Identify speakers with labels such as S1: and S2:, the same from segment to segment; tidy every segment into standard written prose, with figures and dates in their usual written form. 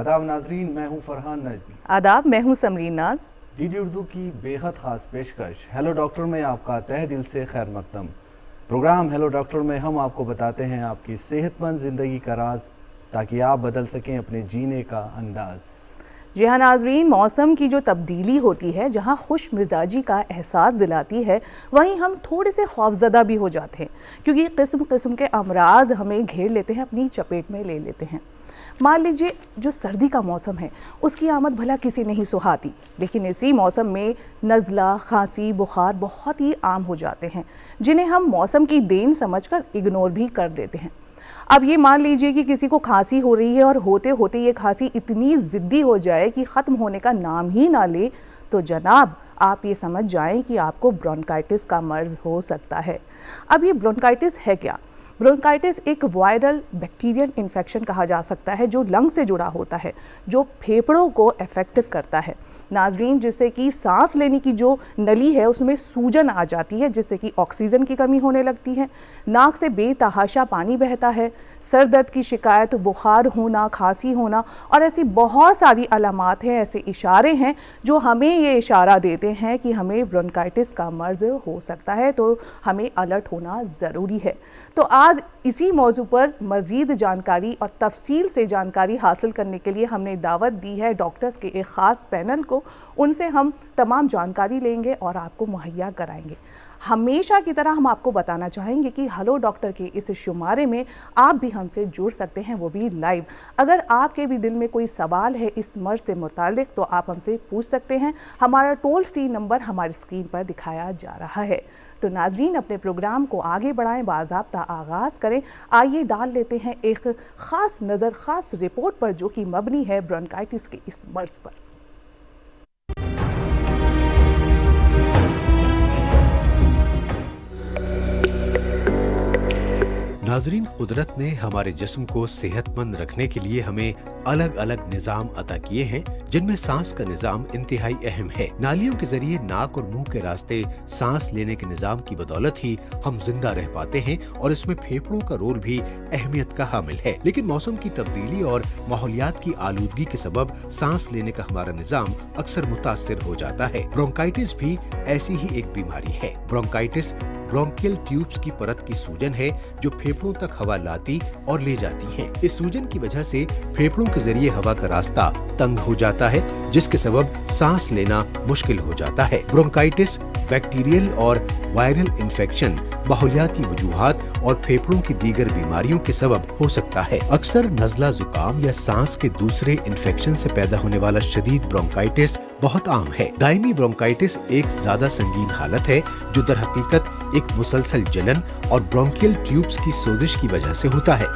S1: आदाब नाजरीन, मैं हूं फरहान नजमी।
S2: आदाब, मैं हूं समरीन नाज।
S1: डीडी उर्दू की बेहद ख़ास पेशकश हेलो डॉक्टर में आपका तहे दिल से खैर मकदम। प्रोग्राम हेलो डॉक्टर में हम आपको बताते हैं आपकी सेहतमंद ज़िंदगी का राज, ताकि आप बदल सकें अपने जीने का अंदाज़।
S2: जी हाँ नाजरीन, मौसम की जो तब्दीली होती है, जहाँ खुश मिजाजी का एहसास दिलाती है, वहीं हम थोड़े से खौफजदा भी हो जाते हैं, क्योंकि किस्म किस्म के अमराज हमें घेर लेते हैं, अपनी चपेट में ले लेते हैं। मान लीजिए जो सर्दी का मौसम है, उसकी आमद भला किसी नहीं सुहाती, लेकिन इसी मौसम में नज़ला, खांसी, बुखार बहुत ही आम हो जाते हैं, जिन्हें हम मौसम की देन समझकर इग्नोर भी कर देते हैं। अब ये मान लीजिए कि किसी को खांसी हो रही है और होते होते ये खांसी इतनी ज़िद्दी हो जाए कि ख़त्म होने का नाम ही ना ले, तो जनाब आप ये समझ जाएं कि आपको ब्रोंकाइटिस का मर्ज़ हो सकता है। अब ये ब्रोंकाइटिस है क्या? ब्रोंकाइटिस एक वायरल बैक्टीरियल इन्फेक्शन कहा जा सकता है, जो लंग से जुड़ा होता है, जो फेफड़ों को अफेक्ट करता है नाजरीन, जिससे कि सांस लेने की जो नली है उसमें सूजन आ जाती है, जिससे कि ऑक्सीजन की कमी होने लगती है, नाक से बेतहाशा पानी बहता है, सर दर्द की शिकायत, बुखार होना, खांसी होना और ऐसी बहुत सारी अलामात हैं, ऐसे इशारे हैं जो हमें ये इशारा देते हैं कि हमें ब्रोंकाइटिस का मर्ज़ हो सकता है, तो हमें अलर्ट होना ज़रूरी है। तो आज इसी मौजू पर मज़ीद जानकारी और तफसील से जानकारी हासिल करने के लिए हमने दावत दी है डॉक्टर्स के एक ख़ास पैनल को। उनसे हम तमाम जानकारी लेंगे और आपको मुहैया कराएंगे। हमेशा की तरह हम आपको बताना चाहेंगे कि हेलो डॉक्टर के इस शुमारे में आप भी हमसे जुड़ सकते हैं, वो भी लाइव। अगर आपके भी दिल में कोई सवाल है इस मर्ज़ से मुताल्लिक, तो आप हमसे पूछ सकते हैं। हमारा टोल फ्री नंबर हमारी स्क्रीन पर दिखाया जा रहा है। तो नाजरीन, अपने प्रोग्राम को आगे बढ़ाएं, बाज़ाब्ता आगाज़ करें। आइए डाल लेते हैं एक ख़ास नज़र ख़ास रिपोर्ट पर, जो कि मबनी है ब्रोंकाइटिस के इस मर्ज़ पर।
S3: नाजरीन, कुदरत ने हमारे जिस्म को सेहतमंद रखने के लिए हमें अलग अलग निज़ाम अता किए हैं, जिनमें सांस का निज़ाम इंतहाई अहम है। नालियों के जरिए नाक और मुंह के रास्ते सांस लेने के निज़ाम की बदौलत ही हम जिंदा रह पाते हैं और इसमें फेफड़ों का रोल भी अहमियत का हामिल है। लेकिन मौसम की तब्दीली और माहौलियात की आलूदगी के सबब सांस लेने का हमारा निज़ाम अक्सर मुतासिर हो जाता है। ब्रोंकाइटिस भी ऐसी ही एक बीमारी है। ब्रोंकाइटिस ब्रोंकियल ट्यूब्स की परत की सूजन है, जो फेफड़ों तक हवा लाती और ले जाती है। इस सूजन की वजह से फेफड़ों के जरिए हवा का रास्ता तंग हो जाता है, जिसके सबब सांस लेना मुश्किल हो जाता है। ब्रोंकाइटिस बैक्टीरियल और वायरल इन्फेक्शन, माहौलियाती वजूहात और फेफड़ों की दीगर बीमारियों के सबब हो सकता है। अक्सर नज़ला, जुकाम या सांस के दूसरे इन्फेक्शन से पैदा होने वाला शदीद ब्रोंकाइटिस बहुत आम है। दायमी ब्रोंकाइटिस एक ज्यादा संगीन हालत है, जो दर हकीकत एक मुसलसल जलन और ब्रोंकियल ट्यूब्स की सोजिश की वजह से होता है।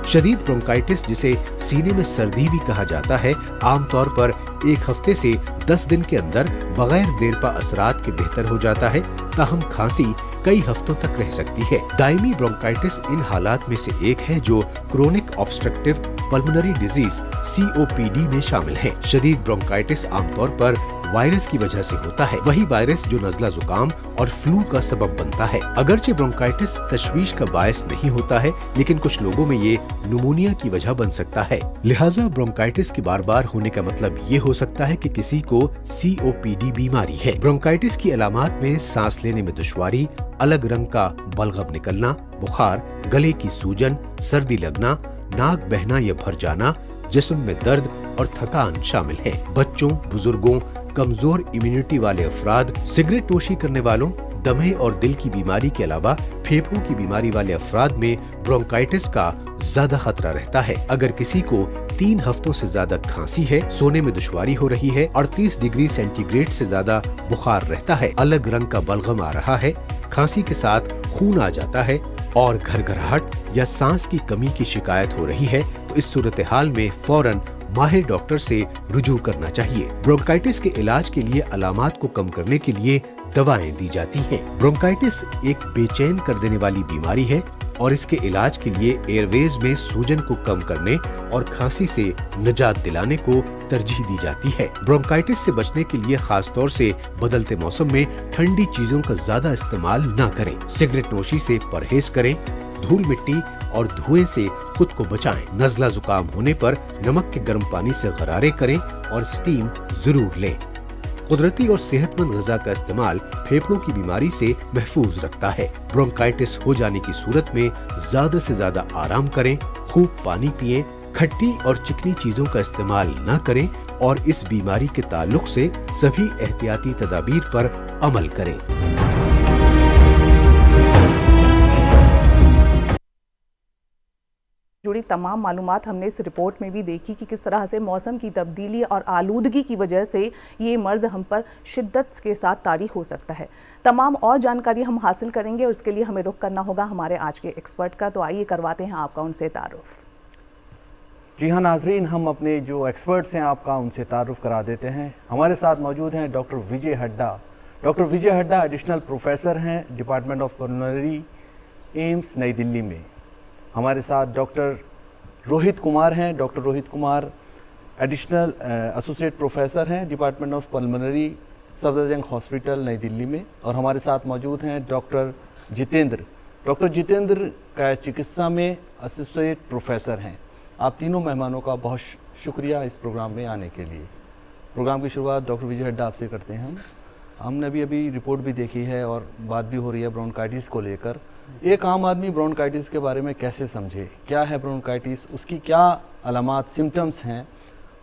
S3: शदीद ब्रोंकाइटिस, जिसे सीने में सर्दी भी कहा जाता है, आमतौर पर 1 हफ्ते से 10 दिन के अंदर बगैर देरपा असरात के बेहतर हो जाता है, ताहम खांसी कई हफ्तों तक रह सकती है। दायमी ब्रोंकाइटिस इन हालात में से एक है जो chronic obstructive pulmonary disease COPD में शामिल है। शदीद ब्रोंकाइटिस आमतौर पर वायरस की वजह से होता है, वही वायरस जो नज़ला, जुकाम और फ्लू का सबब बनता है। अगरचे ब्रोंकाइटिस तशवीश का बायस नहीं होता है, लेकिन कुछ लोगों में ये न्यूमोनिया की वजह बन सकता है। लिहाजा ब्रोंकाइटिस के बार बार होने का मतलब ये हो सकता है कि किसी को COPD बीमारी है। ब्रोंकाइटिस की अलामात में सांस लेने में दुश्वारी, अलग रंग का बलगम निकलना, बुखार, गले की सूजन, सर्दी लगना, नाक बहना या भर जाना, जिस्म में दर्द और थकान शामिल है। बच्चों, बुजुर्गों, कमजोर इम्यूनिटी वाले अफराद, सिगरेट नोशी करने वालों, दमे और दिल की बीमारी के अलावा फेफड़ों की बीमारी वाले अफराद में ब्रोंकाइटिस का ज्यादा खतरा रहता है। अगर किसी को 3 हफ्तों से ज्यादा खांसी है, सोने में दुश्वारी हो रही है, 38 डिग्री सेंटीग्रेड से ज्यादा बुखार रहता है, अलग रंग का बलगम आ रहा है, खांसी के साथ खून आ जाता है और घरघराहट या सांस की कमी की शिकायत हो रही है, तो इस सूरत हाल में फौरन माहिर डॉक्टर से रुजू करना चाहिए। ब्रोंकाइटिस के इलाज के लिए अलामात को कम करने के लिए दवाएं दी जाती हैं। ब्रोंकाइटिस एक बेचैन कर देने वाली बीमारी है और इसके इलाज के लिए एयरवेज में सूजन को कम करने और खांसी से निजात दिलाने को तरजीह दी जाती है। ब्रोंकाइटिस से बचने के लिए खास तौर से बदलते मौसम में ठंडी चीजों का ज्यादा इस्तेमाल न करें, सिगरेट नोशी से परहेज करें, धूल मिट्टी और धुएं से खुद को बचाएं। नज़ला जुकाम होने पर नमक के गर्म पानी से गरारे करें और स्टीम जरूर लें। कुदरती और सेहतमंद ग़िज़ा का इस्तेमाल फेफड़ों की बीमारी से महफूज रखता है। ब्रोंकाइटिस हो जाने की सूरत में ज्यादा से ज्यादा आराम करें, खूब पानी पिएं, खट्टी और चिकनी चीजों का इस्तेमाल न करें और इस बीमारी के ताल्लुक से सभी एहतियाती तदाबीर पर अमल करें।
S2: जुड़ी तमाम मालूमात हमने इस रिपोर्ट में भी देखी कि किस तरह से मौसम की तब्दीली और आलूदगी की वजह से ये मर्ज़ हम पर शिद्दत के साथ तारी हो सकता है। तमाम और जानकारी हम हासिल करेंगे और इसके लिए हमें रुख करना होगा हमारे आज के एक्सपर्ट का। तो आइए करवाते हैं आपका उनसे तारुफ।
S1: जी हाँ नाजरीन, हम अपने जो एक्सपर्ट्स हैं आपका उनसे तारुफ करा देते हैं। हमारे साथ मौजूद हैं doctor Vijay Hadda. Doctor Vijay Hadda additional professor हैं डिपार्टमेंट ऑफ पल्मोनरी, एम्स नई दिल्ली में। हमारे साथ डॉक्टर रोहित कुमार हैं। Doctor Rohit Kumar additional associate professor हैं department of pulmonary, Safdarjung hospital नई दिल्ली में। और हमारे साथ मौजूद हैं डॉक्टर जितेंद्र। डॉक्टर जितेंद्र का चिकित्सा में एसोसिएट प्रोफेसर हैं। आप तीनों मेहमानों का बहुत शुक्रिया इस प्रोग्राम में आने के लिए। प्रोग्राम की शुरुआत डॉक्टर विजय हड्डा आपसे करते हैं। हमने अभी रिपोर्ट भी देखी है और बात भी हो रही है ब्रोंकाइटिस को लेकर। एक आम आदमी ब्रोंकाइटिस के बारे में कैसे समझे, क्या है ब्रोंकाइटिस, उसकी क्या अलामात सिम्टम्स हैं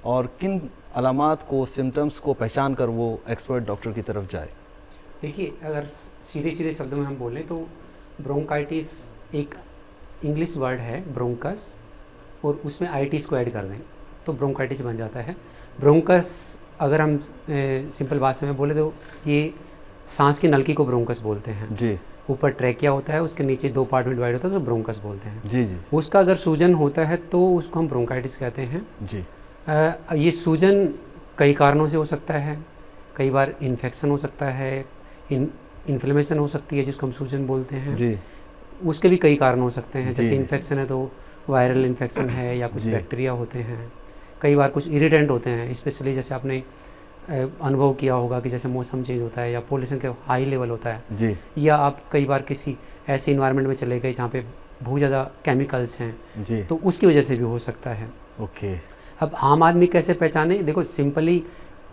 S1: और किन अलामात को सिम्टम्स को पहचान कर वो एक्सपर्ट डॉक्टर की तरफ जाए?
S4: देखिए, अगर सीधे सीधे शब्दों में हम बोलें तो ब्रोंकाइटिस एक इंग्लिश वर्ड है ब्रोंकस, और उसमें आईटिस को ऐड कर दें तो ब्रोंकाइटिस बन जाता है। ब्रोंकस अगर हम सिंपल भाषा में बोले तो ये सांस की नलकी को ब्रोंकस बोलते हैं
S1: जी।
S4: ऊपर ट्रैकिया होता है, उसके नीचे दो पार्ट में डिवाइड होता है तो ब्रोंकस बोलते हैं
S1: जी जी।
S4: उसका अगर सूजन होता है तो उसको हम ब्रोंकाइटिस कहते हैं
S1: जी।
S4: ये सूजन कई कारणों से हो सकता है। कई बार इन्फेक्शन हो सकता है, इन्फ्लेमेशन हो सकती है जिसको हम सूजन बोलते हैं
S1: जी।
S4: उसके भी कई कारण हो सकते हैं।
S1: जी।
S4: जैसे इन्फेक्शन है तो वायरल इन्फेक्शन है या कुछ
S1: जी।
S4: बैक्टीरिया होते हैं। कई बार कुछ इरिटेंट होते हैं, स्पेशली जैसे आपने अनुभव किया होगा कि जैसे मौसम चेंज होता है या पोल्यूशन का हाई लेवल होता है
S1: जी।
S4: या आप कई बार किसी ऐसे इन्वायरमेंट में चले गए जहाँ पे बहुत ज़्यादा केमिकल्स हैं
S1: जी।
S4: तो उसकी वजह से भी हो सकता है।
S1: ओके।
S4: अब आम आदमी कैसे पहचाने? देखो, सिंपली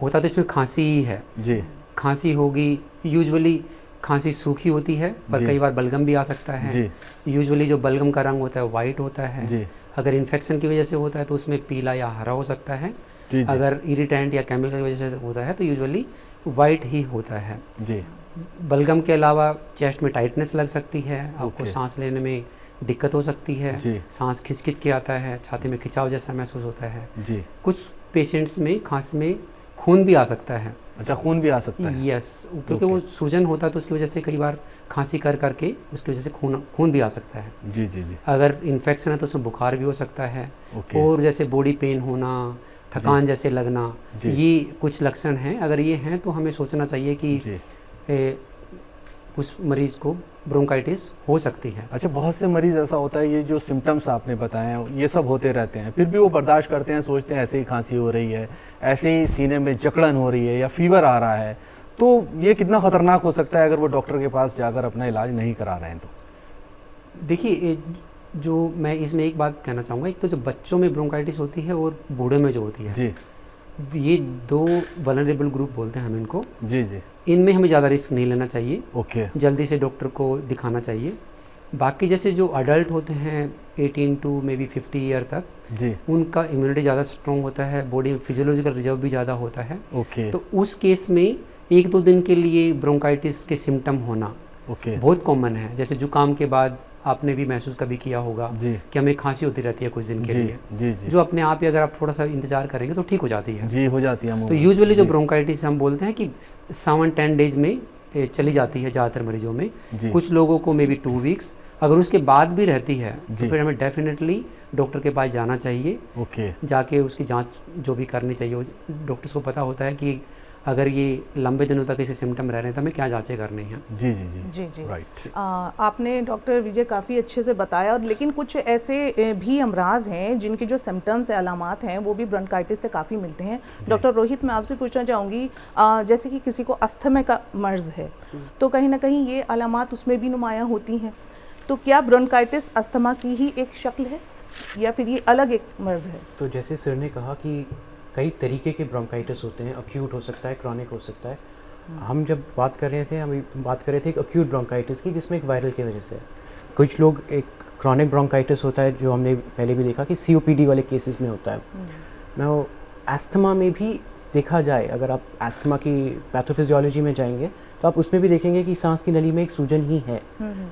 S4: होता तो इसमें खांसी ही है।
S1: जी।
S4: खांसी होगी, यूजुअली खांसी सूखी होती है पर
S1: जी।
S4: कई बार बलगम भी आ सकता है।
S1: जी।
S4: यूजुअली जो बलगम का रंग होता है वाइट होता है।
S1: जी।
S4: अगर इन्फेक्शन की वजह से होता है तो उसमें पीला या हरा हो सकता है।
S1: जी। जी।
S4: अगर इरिटेंट या केमिकल की वजह से होता है तो यूजुअली वाइट ही होता है।
S1: जी।
S4: बलगम के अलावा चेस्ट में टाइटनेस लग सकती है, आपको
S1: ओके।
S4: सांस लेने में दिक्कत हो सकती है।
S1: जी।
S4: सांस खिंच के आता है, छाती में खिंचाव जैसा महसूस होता है।
S1: जी।
S4: कुछ पेशेंट्स में खांसी में खून भी आ सकता है।
S1: अच्छा, खून भी आ सकता है?
S4: यस, क्योंकि वो सूजन होता है तो उसकी वजह से कई बार खांसी कर करके उसकी वजह से खून भी आ सकता है।
S1: जी जी जी।
S4: अगर इन्फेक्शन है तो उसमें बुखार भी हो सकता है।
S1: ओके।
S4: और जैसे बॉडी पेन होना, थकान जैसे लगना,
S1: जी।
S4: ये कुछ लक्षण हैं। अगर ये हैं तो हमें सोचना चाहिए कि उस मरीज को ब्रोंकाइटिस हो सकती है।
S1: अच्छा, बहुत से मरीज ऐसा होता है, ये जो सिम्टम्स आपने बताए हैं ये सब होते रहते हैं, फिर भी वो बर्दाश्त करते हैं, सोचते हैं ऐसे ही खांसी हो रही है, ऐसे ही सीने में जकड़न हो रही है या फीवर आ रहा है, तो ये कितना ख़तरनाक हो सकता है अगर वो डॉक्टर के पास जाकर अपना इलाज नहीं करा रहे हैं तो?
S4: देखिए, जो मैं इसमें एक बात कहना चाहूँगा, एक तो जो बच्चों में ब्रोंकाइटिस होती है और बूढ़े में जो होती है
S1: जी।
S4: ये दो वल्नरेबल ग्रुप बोलते हैं हम इनको।
S1: जी जी।
S4: इनमें हमें ज़्यादा रिस्क नहीं लेना चाहिए।
S1: ओके।
S4: जल्दी से डॉक्टर को दिखाना चाहिए। बाकी जैसे जो अडल्ट होते हैं 18 टू मे बी 50 ईयर तक,
S1: जी,
S4: उनका इम्यूनिटी ज़्यादा स्ट्रॉन्ग होता है, बॉडी फिजियोलॉजिकल रिजर्व भी ज़्यादा होता है।
S1: ओके।
S4: तो उस केस में 1-2 दिन के लिए ब्रोंकाइटिस के सिम्टम होना
S1: ओके
S4: बहुत कॉमन है। जैसे जुकाम के बाद आपने भी महसूस कभी किया होगा
S1: जी
S4: कि हमें खांसी होती रहती है कुछ दिन के
S1: जी
S4: लिए,
S1: जी जी
S4: जो अपने आप ही अगर आप थोड़ा सा इंतजार करेंगे तो ठीक हो जाती है।
S1: जी, हो जाती है मुंह
S4: तो
S1: में।
S4: यूजुअली जो
S1: जी,
S4: ब्रोंकाइटिस हम बोलते हैं कि 7-10 डेज में चली जाती है ज़्यादातर मरीजों में।
S1: जी।
S4: कुछ लोगों को मे बी 2 वीक्स। अगर उसके बाद भी रहती है
S1: जी।
S4: तो फिर हमें डेफिनेटली डॉक्टर के पास जाना चाहिए।
S1: ओके।
S4: जाके उसकी जांच जो भी करनी चाहिए, डॉक्टर्स को पता होता है कि अगर ये लंबे दिनों तक ऐसे सिम्टम रह रहे हैं तो हमें क्या जांचें करनी हैं।
S1: जी जी जी
S2: जी जी।
S1: राइट।
S2: आपने डॉक्टर विजय काफ़ी अच्छे से बताया, और लेकिन कुछ ऐसे भी अमराज हैं जिनके जो सिम्टम्स या अलामात हैं वो भी ब्रोंकाइटिस से काफ़ी मिलते हैं। डॉक्टर रोहित, मैं आपसे पूछना चाहूँगी, जैसे कि किसी को अस्थमा का मर्ज़ है तो कहीं ना कहीं ये अलामात उसमें भी नुमायाँ होती हैं, तो क्या ब्रोंकाइटिस अस्थमा की ही एक शक्ल है या फिर ये अलग एक मर्ज है?
S5: तो जैसे सर ने कहा कि कई तरीके के ब्रोंकाइटिस होते हैं, अक्यूट हो सकता है, क्रॉनिक हो सकता है। हम जब बात कर रहे थे, हम बात कर रहे थे एक अक्यूट ब्रोंकाइटिस की, जिसमें एक वायरल की वजह से है। कुछ लोग एक क्रॉनिक ब्रोंकाइटिस होता है जो हमने पहले भी देखा कि COPD वाले केसेस में होता है। मैं एस्थमा में भी देखा जाए, अगर आप एस्थमा की पैथोफिजियोलॉजी में जाएंगे तो आप उसमें भी देखेंगे कि सांस की नली में एक सूजन ही है।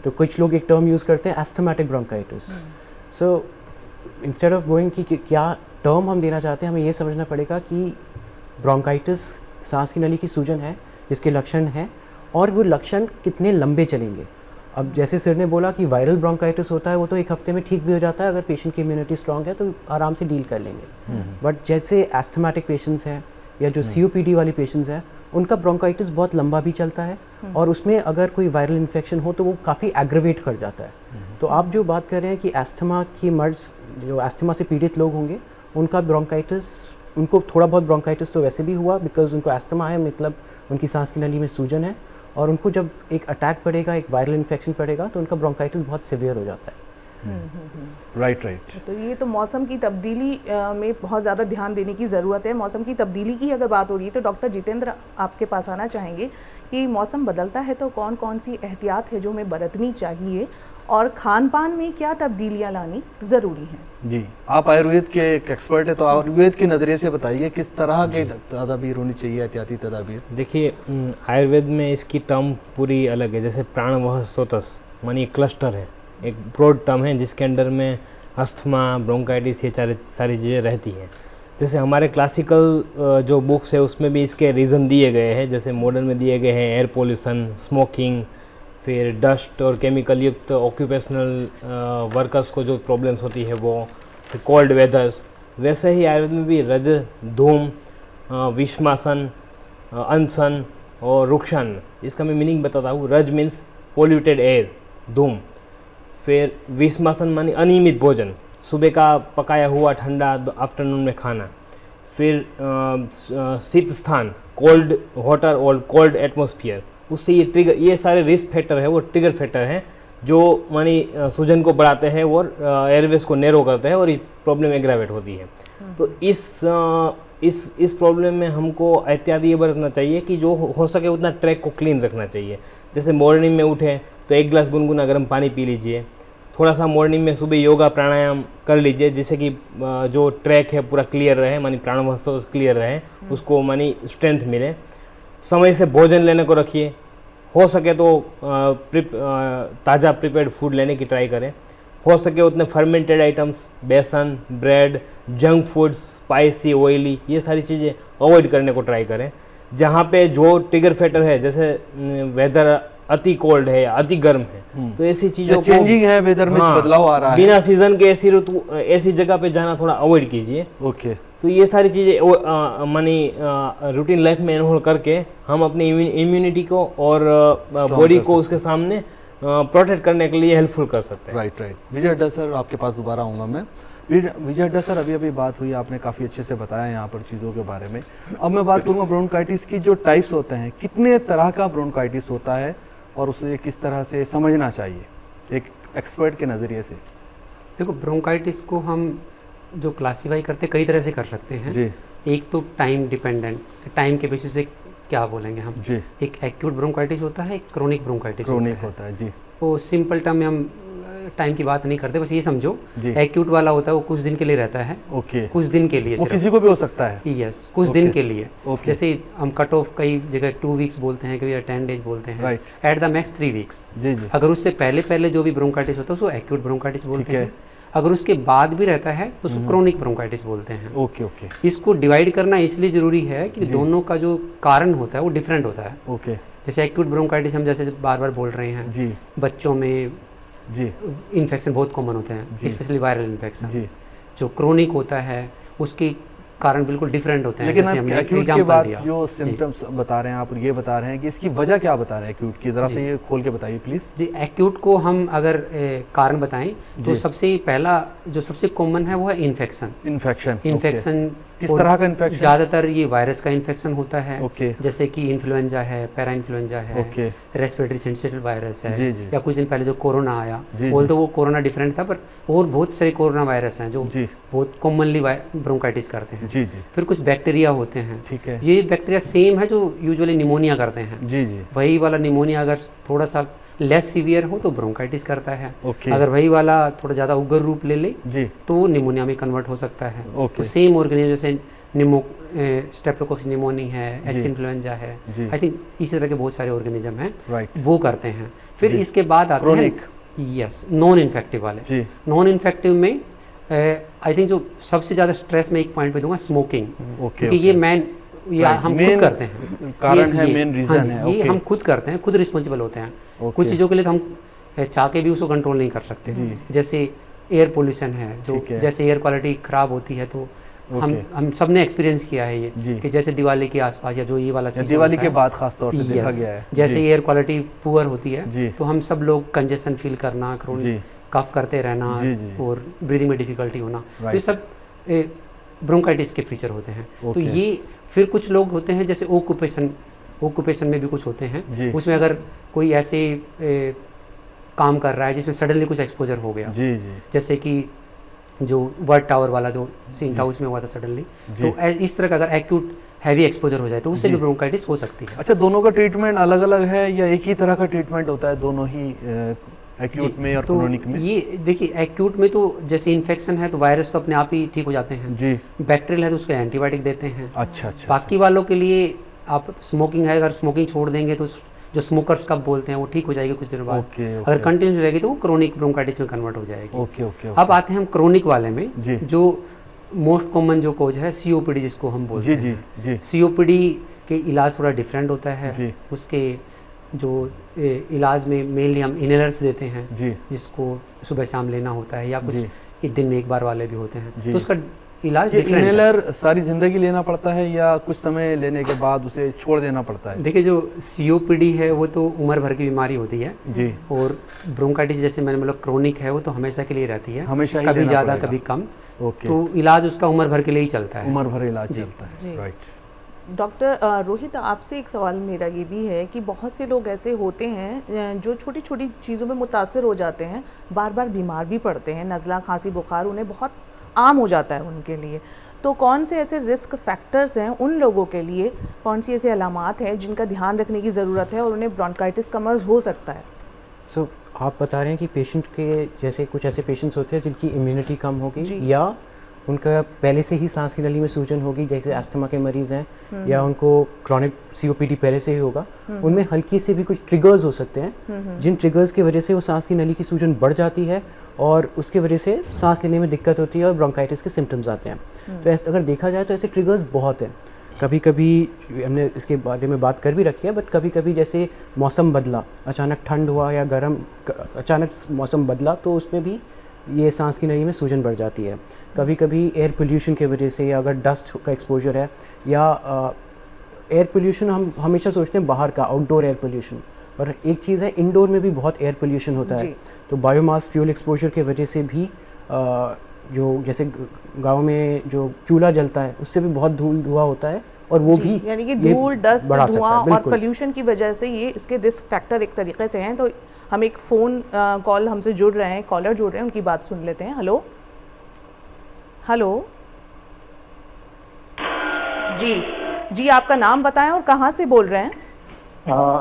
S5: तो कुछ लोग एक टर्म यूज़ करते हैं asthmatic bronchitis. So instead of going कि क्या टर्म हम देना चाहते हैं, हमें ये समझना पड़ेगा कि ब्रोंकाइटिस सांस की नली की सूजन है जिसके लक्षण हैं, और वो लक्षण कितने लंबे चलेंगे। अब जैसे सर ने बोला कि वायरल ब्रोंकाइटिस होता है, वो तो एक हफ्ते में ठीक भी हो जाता है, अगर पेशेंट की इम्यूनिटी स्ट्रांग है तो आराम से डील कर लेंगे। बट जैसे एस्थमेटिक पेशेंट्स हैं या जो COPD वाले पेशेंट्स हैं, उनका ब्रोंकाइटिस बहुत लंबा भी चलता है, और उसमें अगर कोई वायरल इन्फेक्शन हो तो वो काफ़ी एग्रेवेट कर जाता है। तो आप जो बात कर रहे हैं कि एस्थमा की मर्ज, जो एस्थमा से पीड़ित लोग होंगे, उनका ब्रोंकाइटिस, उनको थोड़ा बहुत ब्रोंकाइटिस तो वैसे भी हुआ बिकॉज उनको एस्थमा है, मतलब उनकी सांस की नली में सूजन है, और उनको जब एक अटैक पड़ेगा, एक वायरल इन्फेक्शन पड़ेगा, तो उनका ब्रोंकाइटिस बहुत सीवियर हो जाता है।
S1: राइट।
S2: तो ये तो मौसम की तब्दीली में बहुत ज़्यादा ध्यान देने की ज़रूरत है। मौसम की तब्दीली की अगर बात हो रही है तो डॉक्टर जितेंद्र आपके पास आना चाहेंगे कि मौसम बदलता है तो कौन कौन सी एहतियात है जो हमें बरतनी चाहिए, और खान पान में क्या तब्दीलियाँ लानी ज़रूरी हैं?
S1: जी, आप आयुर्वेद के एक एक्सपर्ट है, तो आयुर्वेद के नज़रिए से बताइए किस तरह के तदाबीर होनी चाहिए, एहतियाती तदाबीर।
S6: देखिए, आयुर्वेद में इसकी टर्म पूरी अलग है। जैसे प्राणवह स्रोतस मानी क्लस्टर है, एक ब्रॉड टर्म है जिसके अंडर में अस्थमा, ब्रोंकाइटिस, ये सारी चीज़ें रहती हैं। जैसे हमारे क्लासिकल जो बुक्स है उसमें भी इसके रीज़न दिए गए हैं, जैसे मॉडर्न में दिए गए हैं एयर पोल्यूशन, स्मोकिंग, फिर डस्ट और केमिकल युक्त ऑक्यूपेशनल वर्कर्स को जो प्रॉब्लम्स होती है वो, फिर कोल्ड वेदर्स। वैसे ही आयुर्वेद में भी रज, धूम, विषमासन, अनशन और रुक्षान, इसका मैं मीनिंग बताता हूँ। रज मीन्स पोल्यूटेड एयर, धूम। फिर विषमासन मानी अनियमित भोजन, सुबह का पकाया हुआ ठंडा आफ्टरनून में खाना। फिर शीत स्थान, कोल्ड वाटर और कोल्ड एटमॉस्फेयर, उससे ये ट्रिगर, ये सारे रिस्क फैक्टर है, वो ट्रिगर फैक्टर हैं जो मानी सूजन को बढ़ाते हैं और एयरवेज को नैरो करते हैं और ये प्रॉब्लम एग्रावेट होती है। तो इस प्रॉब्लम में हमको एहतियात ये बरतना चाहिए कि जो हो सके उतना ट्रैक को क्लीन रखना चाहिए। जैसे मॉर्निंग में उठे तो 1 गिलास गुनगुना गर्म पानी पी लीजिए, थोड़ा सा मॉर्निंग में सुबह योगा प्राणायाम कर लीजिए, जिससे कि जो ट्रैक है पूरा क्लियर रहे, मानी प्राणवायु क्लियर रहे, उसको मानी स्ट्रेंथ मिले। समय से भोजन लेने को रखिए, हो सके तो ताज़ा प्रिपेयर्ड फूड लेने की ट्राई करें, हो सके उतने फर्मेंटेड आइटम्स, बेसन, bread, junk foods, spicy, oily, ये सारी चीज़ें अवॉइड करने को ट्राई करें। जहाँ पे जो ट्रिगर फैक्टर है, जैसे वेदर अति कोल्ड है या अति गर्म है, तो ऐसी चीज़ों को,
S1: चेंजिंग है, वेदर में बदलाव आ रहा है,
S6: बिना सीजन के ऐसी ऋतु, ऐसी जगह पे जाना थोड़ा अवॉइड कीजिए।
S1: ओके।
S6: तो ये सारी चीज़ें मानी रूटीन लाइफ में इन्वॉल्व करके हम अपनी इम्यूनिटी को और बॉडी को उसके सामने प्रोटेक्ट करने के लिए हेल्पफुल कर सकते हैं।
S1: राइट। विजय अड्डा सर, आपके पास दोबारा आऊँगा मैं। विजय अड्डा सर, अभी बात हुई, आपने काफ़ी अच्छे से बताया यहाँ पर चीज़ों के बारे में। अब मैं बात करूँगा ब्रोंकाइटिस की जो टाइप्स होते हैं, कितने तरह का ब्रोंकाइटिस होता है और उसे किस तरह से समझना चाहिए एक एक्सपर्ट के नज़रिए से?
S4: देखो, ब्रोंकाइटिस को हम जो क्लासीफाई करते कई तरह से कर सकते हैं
S1: जी।
S4: एक तो टाइम डिपेंडेंट, टाइम के बेसिस पे क्या बोलेंगे हम
S1: जी।
S4: एक एक्यूट ब्रोंकाइटिस होता है, एक क्रोनिक ब्रोंकाइटिस
S1: होता है जी।
S4: वो सिंपल टर्म में हम टाइम की बात नहीं करते, बस ये समझो
S1: जी।
S4: एक्यूट वाला होता है वो कुछ दिन के लिए रहता है।
S1: ओके।
S4: कुछ दिन के लिए,
S1: वो किसी को भी हो सकता है।
S4: यस, कुछ दिन के लिए।
S1: ओके।
S4: जैसे हम कट ऑफ कई जगह 2 वीक्स बोलते हैं, कभी 10 डेज बोलते हैं,
S1: right.
S4: At the max 3 weeks.
S6: जी।
S4: अगर उससे पहले जो भी ब्रोंकाइटिस होता है उसको एक्यूट ब्रोंकाइटिस बोलते हैं। अगर उसके बाद भी रहता है तो उसको क्रोनिक ब्रोंकाइटिस बोलते हैं।
S1: ओके।
S4: इसको डिवाइड करना इसलिए जरूरी है कि दोनों का जो कारण होता है वो डिफरेंट होता है।
S1: ओके।
S4: जैसे एक्यूट ब्रोंकाइटिस हम जैसे बार बोल रहे हैं
S1: जी,
S4: बच्चों में
S1: जी,
S4: इन्फेक्शन बहुत कॉमन होते हैं, स्पेशली वायरल इन्फेक्शन।
S1: जी।
S4: जो क्रोनिक होता है उसके कारण बिल्कुल डिफरेंट होते हैं।
S1: लेकिन आप एक्यूट के बाद जो सिम्टम्स बता रहे हैं, आप ये बता रहे हैं कि इसकी वजह क्या बता रहे हैं एक्यूट की, जरा से ये खोल के बताइए प्लीज।
S4: जी, एक्यूट को हम अगर कारण बताएं तो सबसे पहला जो सबसे कॉमन है वो है इन्फेक्शन।
S1: इन्फेक्शन किस
S4: और
S1: तरह का इन्फेक्शन?
S4: ज़्यादातर ये वायरस का इन्फेक्शन होता है,
S1: ओके।
S4: जैसे कि इन्फ्लुएंजा है, पैरा इन्फ्लुएंजा है,
S1: ओके।
S4: रेस्पिरेटरी सिंसिटिव वायरस है,
S1: जी, जी।
S4: या कुछ दिन पहले जो कोरोना आया,
S1: जी,
S4: बोल
S1: जी।
S4: तो वो कोरोना डिफरेंट था, पर और बहुत सारे कोरोना वायरस हैं जो
S1: जी
S4: बहुत कॉमनली ब्रोंकाइटिस करते हैं।
S1: जी जी
S4: फिर कुछ बैक्टीरिया होते हैं,
S1: ठीक है।
S4: ये बैक्टीरिया सेम है जो यूजुअली निमोनिया करते हैं।
S1: जी जी
S4: वही वाला निमोनिया अगर थोड़ा सा लेस सीवियर हो तो ब्रोंकाइटिस करता है,
S1: ओके।
S4: अगर वही वाला थोड़ा ज़्यादा उग्र रूप ले ले
S1: जी
S4: तो वो निमोनिया में कन्वर्ट हो सकता है।
S1: ओके।
S4: तो सेम ऑर्गेनिज्म जैसे स्ट्रेप्टोकोकस निमोनी है,
S1: जी।
S4: एच इन्फ्लुएंजा है,
S1: जी।
S4: आई थिंक इसी तरह के बहुत सारे ऑर्गेनिज्म हैं
S1: राइट।
S4: वो करते हैं। फिर
S1: जी।
S4: इसके बाद आते
S1: Chronic।
S4: हैं यस नॉन इन्फेक्टिव वाले।
S1: जी
S4: नॉन इन्फेक्टिव में आई थिंक जो सबसे ज़्यादा स्ट्रेस मैं एक पॉइंट पे दूंगा स्मोकिंग,
S1: ओके
S4: क्योंकि ये ये
S1: Right,
S4: हम
S1: main
S4: खुद करते हैं,
S1: कारण है,
S4: ये-
S1: main
S4: हाँ
S1: reason
S4: जी,
S1: है,
S4: ये
S1: okay।
S4: हम खुद करते हैं, खुद रिस्पॉन्सिबल होते हैं।
S1: ओके।
S4: कुछ चीज़ों के लिए तो हम चाह के भी उसको कंट्रोल नहीं कर सकते,
S1: जी।
S4: जैसे एयर पोल्यूशन है, जो
S1: ठीक है।
S4: जैसे एयर क्वालिटी खराब होती है तो
S1: ओके।
S4: हम सब ने एक्सपीरियंस किया है
S1: जी।
S4: ये, कि जैसे दिवाली के आसपास या जो ये वाला
S1: या
S4: season
S1: दिवाली
S4: होता
S1: के
S4: है,
S1: बाद खास तौर से देखा
S4: Yes,
S1: गया है।
S4: जैसे
S1: जी
S4: एयर क्वालिटी पुअर होती है
S1: जी।
S4: तो हम सब लोग कंजेशन फील करना,
S1: जी।
S4: क्रोनिक कफ करते रहना
S1: जी, जी।
S4: और ब्रीदिंग में डिफिकल्टी होना, तो ये
S1: Right।
S4: सब ब्रोंकाइटिस के फीचर होते हैं। तो
S1: ओके।
S4: ये फिर कुछ लोग होते हैं जैसे ओक्यूपेशन में भी कुछ होते हैं,
S1: जी।
S4: उसमें अगर कोई ऐसे काम कर रहा है जिसमें सडनली कुछ एक्सपोजर हो गया,
S1: जी जी
S4: जैसे कि जो वर्ल्ड टावर वाला जो सीन था उसमें हुआ था सडनली,
S1: जी।
S4: तो इस तरह का अगर एक्यूट हैवी एक्सपोजर हो जाए तो उससे
S1: जी।
S4: भी ब्रोंकाइटिस हो सकती है।
S1: अच्छा, दोनों का ट्रीटमेंट अलग अलग है या एक ही तरह का ट्रीटमेंट होता है दोनों ही एक्यूट
S4: जी,
S1: में और
S4: तो
S1: क्रोनिक में?
S4: ये देखिए एक्यूट में तो जैसे इन्फेक्शन है तो वायरस तो अपने आप ही ठीक हो जाते हैं,
S1: जी
S4: बैक्टीरियल है तो उसके एंटीबायोटिक देते हैं।
S1: अच्छा अच्छा
S4: बाकी वालों के लिए आप स्मोकिंग है, अगर स्मोकिंग छोड़ देंगे तो जो स्मोकर्स कब बोलते हैं वो ठीक हो जाएगी कुछ दिनों बाद।
S1: Okay, okay.
S4: अगर कंटिन्यू रहेगी तो वो क्रोनिक ब्रोंकाइटिस में कन्वर्ट हो जाएगी।
S1: ओके ओके
S4: अब आते हैं हम क्रोनिक वाले में,
S1: जी।
S4: जो मोस्ट कॉमन जो कोज है सीओपीडी जिसको हम बोलते
S1: जी
S4: हैं।
S1: जी जी
S4: सीओपीडी के इलाज थोड़ा डिफरेंट होता है।
S1: जी।
S4: उसके जो इलाज में मेनली हम इनहेलर्स देते हैं,
S1: जी
S4: जिसको सुबह शाम लेना होता है, या कुछ
S1: जी।
S4: एक दिन में एक बार वाले भी होते हैं,
S1: जी।
S4: तो उसका इलाज
S1: ये
S4: different है।
S1: इनहेलर सारी जिंदगी लेना पड़ता है या कुछ समय लेने के बाद उसे छोड़ देना पड़ता है?
S4: देखिए जो सीओपीडी है वो तो उम्र भर की बीमारी होती है,
S1: जी
S4: और ब्रोंकाइटिस जैसे मैंने मतलब क्रोनिक है वो तो हमेशा के लिए रहती है,
S1: हमेशा ही
S4: कभी
S1: लेना
S4: ज़्यादा
S1: पड़ेगा।
S4: कभी कम,
S1: ओके।
S4: तो इलाज उसका उम्र भर के लिए ही चलता है।
S1: उम्र भर इलाज
S4: जी।
S1: चलता है,
S2: जी।
S1: राइट।
S2: डॉक्टर रोहित, आपसे एक सवाल मेरा ये भी है कि बहुत से लोग ऐसे होते हैं जो छोटी छोटी चीज़ों में मुतासर हो जाते हैं, बार बार बीमार भी पड़ते हैं, नज़ला खांसी बुखार उन्हें बहुत आम हो जाता है उनके लिए। तो कौन से ऐसे रिस्क फैक्टर्स हैं उन लोगों के लिए, कौन सी ऐसी अलामात हैं जिनका ध्यान रखने की ज़रूरत है और उन्हें ब्रोंकाइटिस का मर्ज़ हो सकता है?
S5: सो आप बता रहे हैं कि पेशेंट के जैसे कुछ ऐसे पेशेंट्स होते हैं जिनकी इम्यूनिटी कम होगी,
S2: जी।
S5: या उनका पहले से ही सांस की नली में सूजन होगी, जैसे अस्थमा के मरीज़ हैं, या उनको क्रॉनिक सीओपीडी पहले से ही होगा, उनमें हल्की से भी कुछ ट्रिगर्स हो सकते हैं जिन ट्रिगर्स की वजह से वो सांस की नली की सूजन बढ़ जाती है और उसकी वजह से सांस लेने में दिक्कत होती है और ब्रोंकाइटिस के सिम्टम्स आते हैं। तो ऐसे अगर देखा जाए तो ऐसे ट्रिगर्स बहुत हैं। कभी कभी हमने इसके बारे में बात कर भी रखी है, बट कभी कभी जैसे मौसम बदला, अचानक ठंड हुआ या गर्म, अचानक मौसम बदला तो उसमें भी ये सांस की नली में सूजन बढ़ जाती है। कभी कभी एयर पोल्यूशन की वजह से, या अगर डस्ट का एक्सपोजर है, या एयर पोल्यूशन हम हमेशा सोचते हैं बाहर का, आउटडोर एयर पोल्यूशन, और एक चीज़ है इंडोर में भी बहुत एयर पोल्यूशन होता है।
S2: जी।
S5: तो बायोमास फ्यूल एक्सपोजर की वजह से भी जो जैसे गांव में जो चूल्हा जलता है उससे भी बहुत धुआं होता है, और वो
S2: जी,
S5: भी
S2: यानी कि
S5: ये
S2: धूल, डस्ट,
S5: बढ़ा सकता है,
S2: धुआं और
S5: बिल्कुल।
S2: पोल्यूशन की वजह से ये इसके रिस्क फैक्टर एक तरीके से हैं। तो हम एक फ़ोन कॉल हमसे जुड़ रहे हैं, कॉलर जुड़ रहे हैं, उनकी बात सुन लेते हैं। हेलो हेलो जी जी, आपका नाम बताएं और कहाँ से बोल रहे हैं?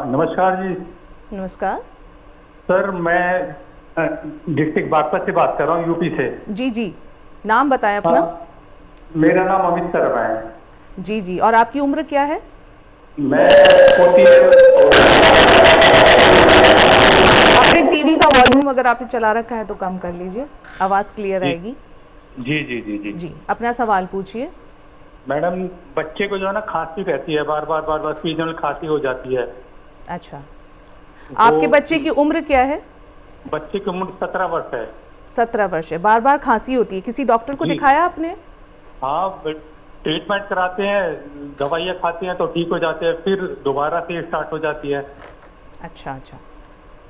S7: नमस्कार जी
S2: नमस्कार।
S7: सर, मैं डिस्ट्रिक्ट बागपत से बात कर रहा हूँ, यूपी से।
S2: जी जी, नाम बताएं अपना।
S7: मेरा नाम अमित शर्मा है।
S2: जी जी, और आपकी उम्र क्या है?
S7: मैं
S2: अपने टीवी का वॉल्यूम अगर आपने चला रखा है तो कम कर लीजिए, आवाज़ क्लियर आएगी।
S7: जी जी जी जी
S2: जी, अपना सवाल पूछिए।
S7: मैडम, बच्चे को जो है ना खांसी रहती है, बार बार सीजनल खांसी हो जाती है।
S2: अच्छा, आपके बच्चे की उम्र क्या है?
S7: बच्चे की उम्र 17 वर्ष है।
S2: 17 वर्ष है, बार बार खांसी होती है, किसी डॉक्टर को
S7: जी।
S2: दिखाया आपने?
S7: हाँ, ट्रीटमेंट कराते हैं, दवाइयाँ खाते हैं तो ठीक हो जाते हैं, फिर दोबारा से स्टार्ट हो जाती है।
S2: अच्छा अच्छा,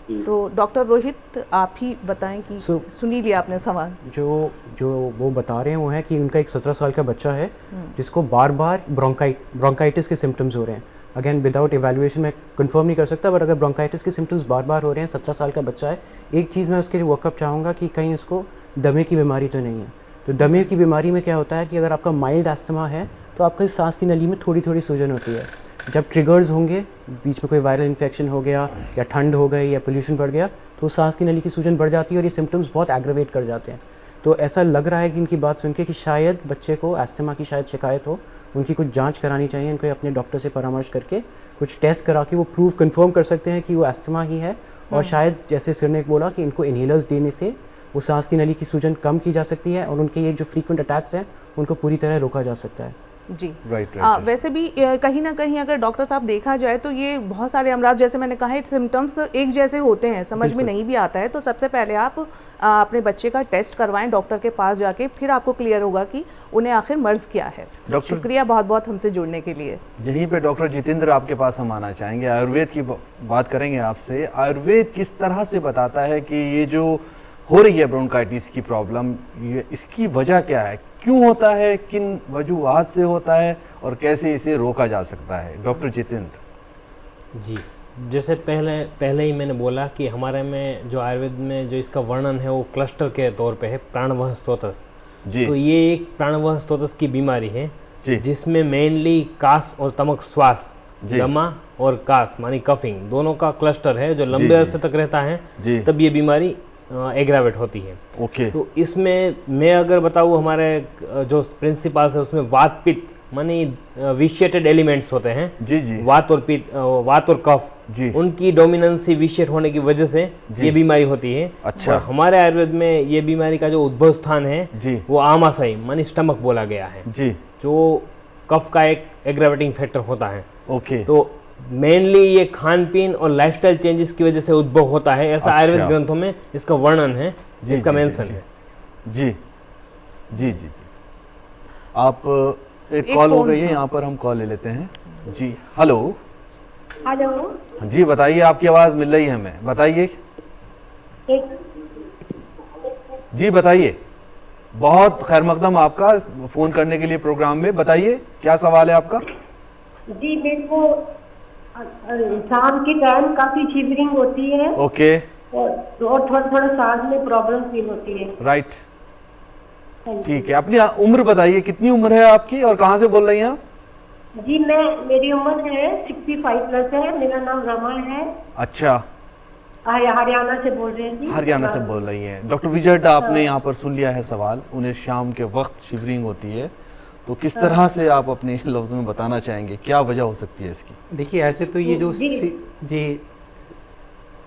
S2: तो डॉक्टर रोहित आप ही बताएं कि सुनी लिया आपने सवाल।
S5: जो वो बता रहे हैं वो है कि उनका एक 17 साल का बच्चा है जिसको बार बार ब्रोंकाइटिस के सिम्टम्स हो रहे हैं। अगेन विदाउट एवेल्युएशन मैं कंफर्म नहीं कर सकता, बट अगर ब्रोंकाइटिस के सिम्टम्स बार बार हो रहे हैं, 17 साल का बच्चा है, एक चीज़ मैं उसके लिए वर्कअप चाहूँगा कि कहीं उसको दमे की बीमारी तो नहीं है। तो दमे की बीमारी में क्या होता है कि अगर आपका माइल्ड अस्थमा है तो आपकी सांस की नली में थोड़ी थोड़ी सूजन होती है। जब ट्रिगर्स होंगे, बीच में कोई वायरल इन्फेक्शन हो गया या ठंड हो गई या पोल्यूशन बढ़ गया, तो सांस की नली की सूजन बढ़ जाती है और ये सिम्टम्स बहुत एग्रावेट कर जाते हैं। तो ऐसा लग रहा है कि इनकी बात सुन के कि शायद बच्चे को अस्थमा की शायद शिकायत हो, उनकी कुछ जांच करानी चाहिए, इनको अपने डॉक्टर से परामर्श करके कुछ टेस्ट करा के वो प्रूव कंफर्म कर सकते हैं कि वो अस्थमा ही है। और शायद जैसे सर ने बोला कि इनको इनहेलर्स देने से वो सांस की नली की सूजन कम की जा सकती है और उनके ये जो फ्रीक्वेंट अटैक्स हैं उनको पूरी तरह रोका जा सकता है।
S2: जी
S1: राइट।
S2: वैसे भी कहीं ना कहीं अगर डॉक्टर साहब देखा जाए तो ये बहुत सारे अमराज, जैसे मैंने कहा, सिम्टम्स एक जैसे होते हैं, समझ में नहीं भी आता है। तो सबसे पहले आप अपने बच्चे का टेस्ट करवाएं डॉक्टर के पास जाके, फिर आपको क्लियर होगा कि उन्हें आखिर मर्ज क्या है।
S1: डॉक्टर,
S2: शुक्रिया बहुत बहुत हमसे जुड़ने के लिए।
S1: यहीं पे डॉक्टर जितेंद्र आपके पास हम आना चाहेंगे, आयुर्वेद की बात करेंगे आपसे। आयुर्वेद किस तरह से बताता है कि ये जो हो रही है ब्रोंकाइटिस की प्रॉब्लम, ये इसकी वजह क्या है, क्यों होता है, किन वजूहात से होता है और कैसे इसे रोका जा सकता है? डॉक्टर जितेंद्र
S6: जी, जैसे पहले ही मैंने बोला कि हमारे में जो आयुर्वेद में जो इसका वर्णन है वो क्लस्टर के तौर पे है, प्राणवह स्तोतस।
S1: जी।
S6: तो ये एक प्राणवह स्तोतस की बीमारी है
S1: जी।
S6: जिसमें मेनली कास और तमक श्वास,
S1: जी।
S6: दमा और कास मानी कफिंग, दोनों का क्लस्टर है जो लंबे
S1: जी।
S6: अरसे तक रहता है।
S1: जी।
S6: तब ये बीमारी एग्रावेट होती है।
S1: ओके।
S6: तो इसमें मैं अगर बताऊँ, हमारे जो प्रिंसिपल्स है उसमें वात पित्त मानी विशिएटेड एलिमेंट्स होते हैं।
S1: जी जी।
S6: वात और पित्त, वात और कफ,
S1: जी।
S6: उनकी डोमिनेंसी विशिएट होने की वजह से ये बीमारी होती है।
S1: अच्छा।
S6: और हमारे आयुर्वेद में ये बीमारी का जो उद्भव स्थान है
S1: जी।
S6: वो आमाशय मानी स्टमक बोला गया है,
S1: जी।
S6: जो कफ का एक एग्रावेटिंग फैक्टर होता है।
S1: ओके।
S6: तो मेनली ये खान पीन और लाइफस्टाइल चेंजेस की वजह से उद्भव होता है, ऐसा
S1: अच्छा।
S6: आयुर्वेद ग्रंथों में इसका वर्णन है,
S1: जी,
S6: इसका
S1: जी,
S6: मेंशन
S1: जी,
S6: है।
S1: जी जी जी जी। आप एक
S2: एक
S1: कॉल हो
S2: फोन
S1: गई है,
S2: था।
S1: यहाँ पर हम कॉल ले लेते हैं। जी हेलो।
S8: हेलो
S1: जी बताइए, आपकी आवाज़ मिल रही है हमें, बताइए। जी बताइए, बहुत खैर मकदम आपका फ़ोन करने के लिए प्रोग्राम में। बताइए क्या सवाल है आपका?
S8: जी, मेरे को शाम के टाइम काफी शिवरिंग होती है
S1: ओके।
S8: और थोड़ा थोड़ा सांस में प्रॉब्लम फील होती है।
S1: राइट, ठीक है। अपनी उम्र बताइए, कितनी उम्र है आपकी और कहाँ से बोल रही हैं आप?
S8: जी, मेरी उम्र है 65 प्लस है, मेरा नाम रमा है।
S1: अच्छा,
S8: हरियाणा से बोल रहे हैं जी।
S1: हरियाणा से बोल रही हैं। डॉक्टर विजय, आपने यहाँ पर सुन लिया है सवाल। उन्हें शाम के वक्त शिवरिंग होती है, तो किस तरह से आप अपने लफ्ज़ में बताना चाहेंगे, क्या वजह हो सकती है इसकी?
S4: देखिए, ऐसे तो ये जो जी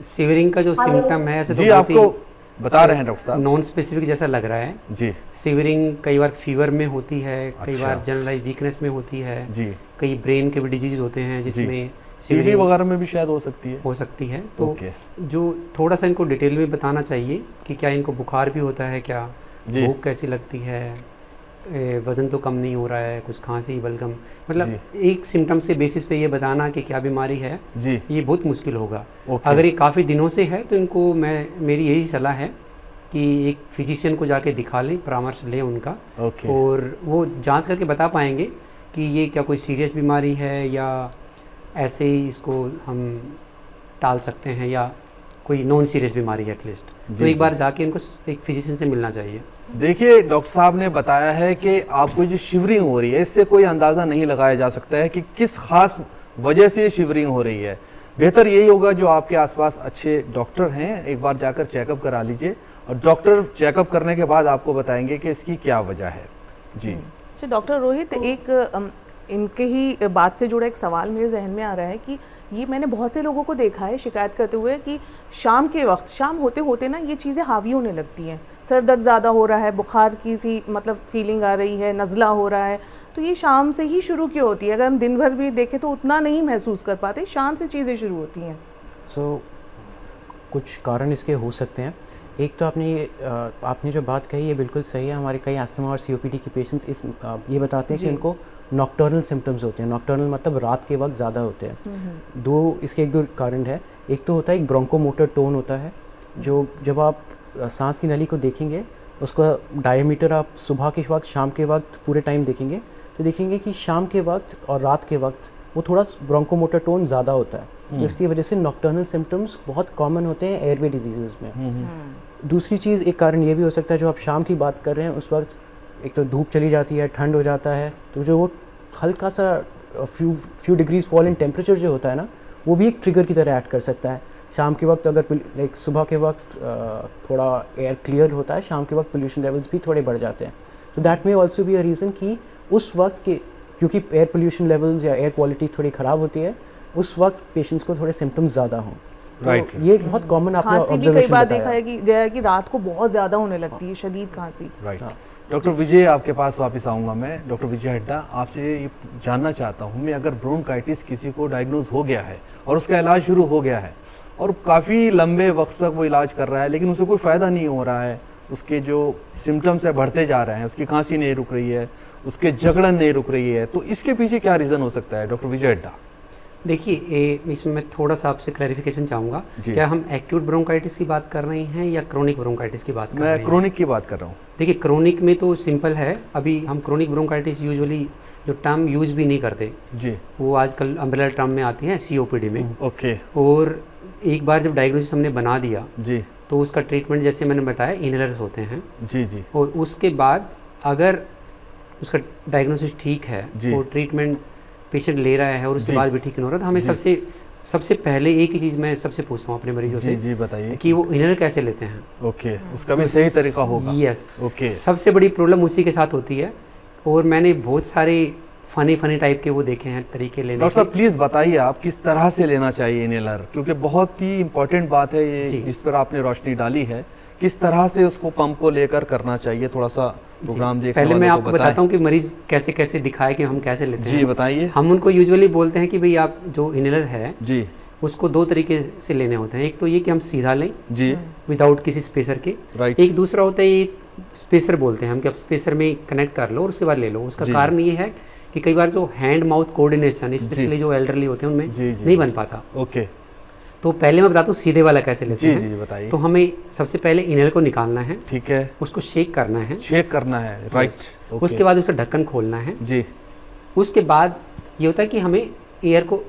S4: सिवरिंग का जो सिम्टम है, ऐसे
S1: जी
S4: तो
S1: आपको बता रहे हैं डॉक्टर साहब।
S4: नॉन स्पेसिफिक जैसा लग रहा है।
S1: जी।
S4: सिवरिंग कई बार फीवर में होती है, कई
S1: अच्छा।
S4: बार जनरलाइज वीकनेस में होती है।
S1: जी।
S4: कई ब्रेन के भी डिजीज होते हैं जिसमें
S1: टीबी
S4: सिवरिंग
S1: वगैरह में भी शायद हो सकती है।
S4: हो सकती है। तो
S1: ओके।
S4: जो थोड़ा सा इनको डिटेल में बताना चाहिए कि क्या इनको बुखार भी होता है, क्या
S1: जी।
S4: भूख कैसी लगती है, वज़न तो कम नहीं हो रहा है, कुछ खांसी बलगम, मतलब एक सिम्टम से बेसिस पे ये बताना कि क्या बीमारी है,
S1: जी,
S4: ये बहुत मुश्किल होगा।
S1: ओके।
S4: अगर ये काफ़ी दिनों से है तो इनको मेरी यही सलाह है कि एक फिजिशियन को जाके दिखा लें, परामर्श लें उनका।
S1: ओके।
S4: और वो जांच करके बता पाएंगे कि ये क्या कोई सीरियस बीमारी है या ऐसे ही इसको हम टाल सकते हैं या कोई नॉन सीरियस बीमारी है एटलीस्ट। तो एक बार जाके इनको एक फिजिशियन से मिलना चाहिए।
S1: देखिए, डॉक्टर साहब ने बताया है कि आपको जो शिवरिंग हो रही है, इससे कोई अंदाज़ा नहीं लगाया जा सकता है कि किस खास वजह से शिवरिंग हो रही है। बेहतर यही होगा, जो आपके आसपास अच्छे डॉक्टर हैं, एक बार जाकर चेकअप करा लीजिए और डॉक्टर चेकअप करने के बाद आपको बताएंगे कि इसकी क्या वजह है। जी।
S2: अच्छा डॉक्टर रोहित, एक इनके ही बात से जुड़ा एक सवाल मेरे जहन में आ रहा है कि ये मैंने बहुत से लोगों को देखा है शिकायत करते हुए कि शाम के वक्त, शाम होते होते ना ये चीज़ें हावी होने लगती हैं, सर दर्द ज़्यादा हो रहा है, बुखार की सी मतलब फीलिंग आ रही है, नज़ला हो रहा है, तो ये शाम से ही शुरू क्यों होती है? अगर हम दिन भर भी देखें तो उतना नहीं महसूस कर पाते, शाम से चीज़ें शुरू होती हैं।
S5: कुछ कारण इसके हो सकते हैं। एक तो आपने जो बात कही ये बिल्कुल सही है। हमारे कई अस्थमा और COPD के पेशेंट्स ये बताते हैं कि उनको नॉक्टर्नल सिम्टम्स होते हैं। नॉक्टर्नल मतलब रात के वक्त ज़्यादा होते हैं। इसके एक दो कारण है। एक तो होता है एक ब्रोंकोमोटर टोन होता है, जो जब आप सांस की नली को देखेंगे उसका डायमीटर आप सुबह के वक्त शाम के वक्त पूरे टाइम देखेंगे तो देखेंगे कि शाम के वक्त और रात के वक्त वो थोड़ा ब्रोंकोमोटर टोन ज़्यादा होता है, तो इसकी वजह से नॉक्टर्नल सिम्टम्स बहुत कॉमन होते हैं एयरवे डिजीज़ में। दूसरी चीज़, एक कारण ये भी हो सकता है जो आप शाम की बात कर रहे हैं उस वक्त एक तो धूप चली जाती है, ठंड हो जाता है, तो जो वो हल्का सा few degrees fall in temperature जो होता है ना, वो भी एक ट्रिगर की तरह एक्ट कर सकता है। शाम के वक्त अगर लाइक सुबह के वक्त थोड़ा एयर क्लियर होता है, शाम के वक्त पोल्यूशन लेवल्स भी थोड़े बढ़ जाते हैं, तो that may also be a reason कि उस वक्त के क्योंकि एयर पोल्यूशन लेवल्स या एयर क्वालिटी थोड़ी ख़राब होती है, उस वक्त पेशेंट्स को थोड़े सिम्टम्स ज़्यादा हों।
S1: राइट,
S5: तो ये बहुत कॉमन आपने
S2: खांसी भी कई बार देखा
S5: बताया
S2: है कि गया है कि रात को बहुत ज़्यादा होने लगती है, शदीद खांसी।
S1: राइट। डॉक्टर विजय, आपके पास वापस आऊँगा मैं। डॉक्टर विजय हड्डा, आपसे ये जानना चाहता हूँ मैं, अगर ब्रोंकाइटिस किसी को डायग्नोज हो गया है और उसका इलाज शुरू हो गया है और काफ़ी लंबे वक्त तक वो इलाज कर रहा है लेकिन उसे कोई फ़ायदा नहीं हो रहा है, उसके जो सिम्टम्स है बढ़ते जा रहे हैं, उसकी खांसी नहीं रुक रही है, उसके जकड़न नहीं रुक रही है, तो इसके पीछे क्या रीज़न हो सकता है डॉक्टर विजय हड्डा?
S4: देखिए, इसमें मैं थोड़ा सा आपसे क्लैरिफिकेशन चाहूँगा, क्या हम एक्यूट ब्रोंकाइटिस की बात कर रहे हैं या क्रोनिक ब्रोंकाइटिस की बात कर रहे हैं?
S1: मैं क्रोनिक की बात कर रहा हूँ।
S4: देखिए, क्रोनिक में तो सिंपल है, अभी हम क्रोनिक ब्रोंकाइटिस यूजुअली जो टर्म यूज़ भी नहीं करते
S1: जी,
S4: वो आजकल अम्ब्रेला टर्म में आती है COPD में।
S1: ओके।
S4: और एक बार जब डायग्नोसिस हमने बना दिया
S1: जी
S4: तो उसका ट्रीटमेंट जैसे मैंने बताया इनहेलर्स होते हैं,
S1: जी जी
S4: और उसके बाद अगर उसका डायग्नोसिस ठीक है
S1: जी।
S4: और ट्रीटमेंट पेशेंट ले रहा है और उसके
S1: जी।
S4: बाद भी ठीक नहीं हो रहा, तो हमें
S1: जी।
S4: सबसे पहले एक ही चीज़ मैं सबसे पूछता हूँ अपने मरीजों
S1: जी
S4: से
S1: जी बताइए
S4: कि वो इनहेलर कैसे लेते हैं।
S1: ओके, उसका भी सही तरीका होगा।
S4: यस,
S1: ओके,
S4: सबसे बड़ी प्रॉब्लम उसी के साथ होती है, और मैंने बहुत सारे फनी टाइप के वो देखे हैं तरीके लेने
S1: डॉक्टर साहब
S4: के।
S1: प्लीज़ बताइए आप किस तरह से लेना चाहिए इनहेलर, क्योंकि बहुत ही इंपॉर्टेंट बात है ये
S4: जी।
S1: जिस पर आपने रोशनी डाली है, किस तरह से उसको पंप को लेकर करना चाहिए, थोड़ा सा प्रोग्राम देखने
S4: पहले मैं
S1: वालों
S4: आपको
S1: को बताएं।
S4: बताता हूँ कि मरीज कैसे कैसे दिखाए कि हम कैसे लेते
S1: जी
S4: हैं।
S1: बताइए।
S4: हम उनको यूजुअली बोलते हैं कि भाई आप जो इनहेलर है
S1: जी
S4: उसको दो तरीके से लेने होते हैं। एक तो ये कि हम सीधा लें
S1: जी
S4: विदाउट किसी स्पेसर के,
S1: राइट।
S4: एक दूसरा होता है ये स्पेसर बोलते हैं हम कि आप स्पेसर में कनेक्ट कर लो और उसके बाद ले लो। उसका
S1: जी,
S4: कारण ये है कि कई बार जो हैंड माउथ कोऑर्डिनेशन स्पेशली जो एल्डरली होते हैं उनमें
S1: जी, जी,
S4: नहीं बन पाता।
S1: ओके
S4: तो पहले मैं बताता हूँ सीधे वाला कैसे लेते
S1: जी
S4: हैं।
S1: जी बताइए।
S4: तो हमें सबसे पहले इनहेलर को निकालना है,
S1: ठीक है,
S4: उसको शेक करना है,
S1: शेक करना है, राइट।
S4: उसके बाद उसका ढक्कन खोलना है।
S1: जी
S4: उसके बाद ये होता है कि हमें एयर को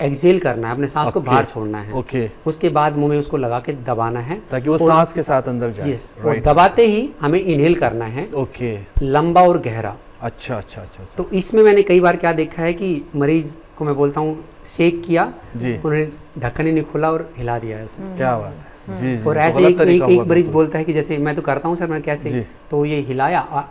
S4: एक्सेल करना है, अपने सांस को
S1: ओके,
S4: बाहर छोड़ना है।
S1: ओके,
S4: उसके बाद मुंह में उसको लगा के दबाना है
S1: ताकि वो
S4: और-
S1: सांस के साथ अंदर जाए।
S4: यस, और
S1: राइट,
S4: दबाते ही हमें इनहेल करना है,
S1: ओके,
S4: लंबा और गहरा।
S1: अच्छा अच्छा अच्छा अच्छा।
S4: तो इसमें मैंने कई बार क्या देखा है कि मरीज को मैं बोलता हूँ शेक किया,
S1: जी
S4: उन्होंने ढक्कन ही नहीं खोला और हिला दिया ऐसे।
S1: क्या बात है। जी जी,
S4: और
S1: तो
S4: ऐसे
S1: गलत
S4: एक
S1: तरीका हुआ
S4: मरीज
S1: बिल्कुल।
S4: बोलता है कि जैसे मैं तो करता हूँ सर, मैं कैसे,
S1: जी।
S4: तो ये हिलाया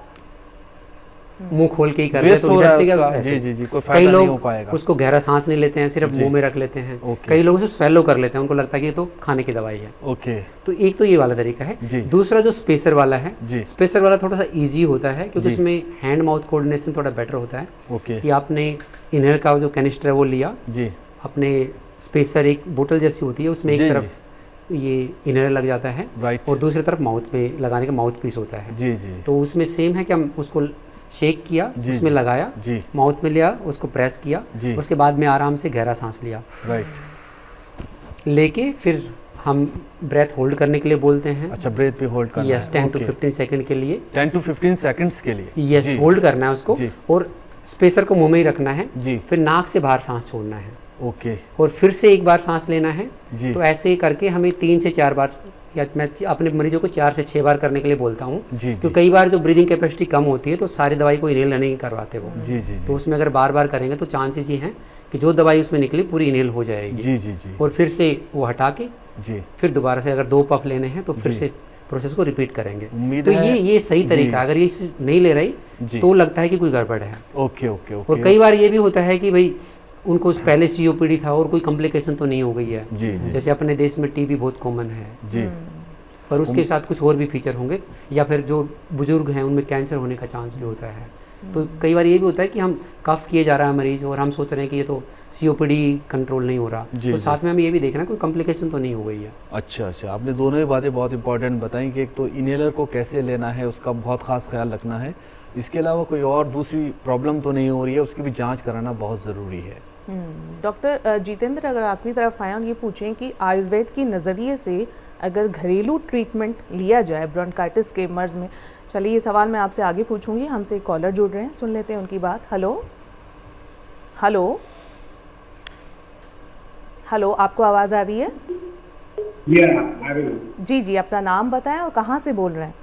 S4: मुंह खोल के ही कर
S1: वेस्ट
S4: रहे
S1: हो
S4: तो
S1: रहा है
S4: इधर से क्या
S1: उसका।
S4: ऐसे।
S1: जी जी जी, कोई
S4: कई
S1: फायदा नहीं हो
S4: लोग
S1: पाएगा।
S4: उसको गहरा सांस नहीं लेते हैं, सिर्फ
S1: जी।
S4: मुंह में रख लेते हैं।
S1: ओके।
S4: कई लोग उसको स्वेलो कर लेते हैं, उनको लगता है कि ये तो खाने की दवाई है।
S1: ओके
S4: तो एक तो ये वाला तरीका है।
S1: जी।
S4: दूसरा जो स्पेसर वाला है,
S1: जी।
S4: स्पेसर वाला थोड़ा सा इजी होता है क्योंकि
S1: जी।
S4: उसमें हैंड माउथ कोऑर्डिनेशन थोड़ा बेटर होता है।
S1: ओके
S4: कि आपने इनहेलर का जो कैनिस्टर है वो लिया,
S1: जी
S4: अपने स्पेसर एक बोतल जैसी होती है उसमें
S1: जी,
S4: एक तरफ ये इनहेलर लग जाता है
S1: राइट।
S4: और दूसरी तरफ माउथ में लगाने का माउथ पीस होता है।
S1: जी जी
S4: तो उसमें सेम है कि हम उसको शेक किया,
S1: जी,
S4: उसमें
S1: जी।
S4: लगाया,
S1: जी
S4: माउथ में लिया, उसको प्रेस किया,
S1: जी।
S4: उसके बाद में आराम से गहरा सांस लिया,
S1: राइट।
S4: लेके फिर हम ब्रेथ होल्ड करने के लिए बोलते हैं।
S1: अच्छा, ब्रेथ पे होल्ड करना
S4: यस,
S1: है।
S4: 10 to
S1: ओके।
S4: 15 सेकंड के लिए
S1: 10 to 15 सेकंड्स के लिए।
S4: यस
S1: जी,
S4: होल्ड करना है उसको,
S1: जी।
S4: और स्पेसर को मुंह में ही रखना है,
S1: जी
S4: फिर नाक से बाहर सांस छोड़ना है
S1: ओके
S4: और फिर से एक बार सांस लेना है।
S1: जी
S4: तो ऐसे ही करके हमें 3 से 4 बार, या मैं अपने मरीजों को 4 से 6 बार करने के लिए बोलता हूँ।
S1: जी
S4: तो
S1: जी
S4: कई बार जो ब्रीदिंग कैपेसिटी कम होती है तो सारी दवाई को इनहेल नहीं करवाते वो।
S1: जी जी
S4: तो उसमें अगर बार बार करेंगे तो चांसेस ये हैं कि जो दवाई उसमें निकली पूरी इनहेल हो जाएगी।
S1: जी जी जी
S4: और फिर से वो हटा के
S1: जी
S4: फिर दोबारा से अगर 2 पफ लेने हैं तो फिर
S1: जी।
S4: से प्रोसेस को रिपीट करेंगे।
S1: उम्मीद
S4: तो
S1: है।
S4: ये सही
S1: जी।
S4: तरीका है। अगर ये नहीं ले रही
S1: जी।
S4: तो लगता है कि कोई गड़बड़ है।
S1: ओके ओके
S4: और
S1: ओके।
S4: कई बार ये भी होता है कि भाई उनको पहले COPD था और कोई कॉम्प्लिकेशन तो नहीं हो गई है।
S1: जी जी
S4: जैसे अपने देश में TB बहुत कॉमन है,
S1: जी
S4: पर उसके साथ कुछ और भी फीचर होंगे, या फिर जो बुजुर्ग हैं उनमें कैंसर होने का चांस भी होता है। तो कई बार ये भी होता है कि हम कफ किए जा रहा है मरीज और हम सोच रहे हैं कि ये तो COPD कंट्रोल नहीं हो रहा,
S1: जी,
S4: तो
S1: जी।
S4: साथ में हमें ये भी देखना है कोई कॉम्प्लिकेशन तो नहीं हो गई है।
S1: अच्छा अच्छा, आपने दोनों ही बातें बहुत इंपॉर्टेंट बताई कि एक तो इनहेलर को कैसे लेना है उसका बहुत ख़ास ख्याल रखना है, इसके अलावा कोई और दूसरी प्रॉब्लम तो नहीं हो रही है उसकी भी जांच कराना बहुत ज़रूरी है।
S2: डॉक्टर जितेंद्र, अगर आपकी तरफ आए और ये पूछें कि आयुर्वेद की नज़रिए से अगर घरेलू ट्रीटमेंट लिया जाए ब्रोंकाइटिस के मर्ज में, चलिए ये सवाल मैं आपसे आगे पूछूंगी। हमसे एक कॉलर जुड़ रहे हैं, सुन लेते हैं उनकी बात। हेलो हेलो हेलो, आपको आवाज़ आ रही है? जी जी, अपना नाम बताएं और कहाँ से बोल रहे हैं?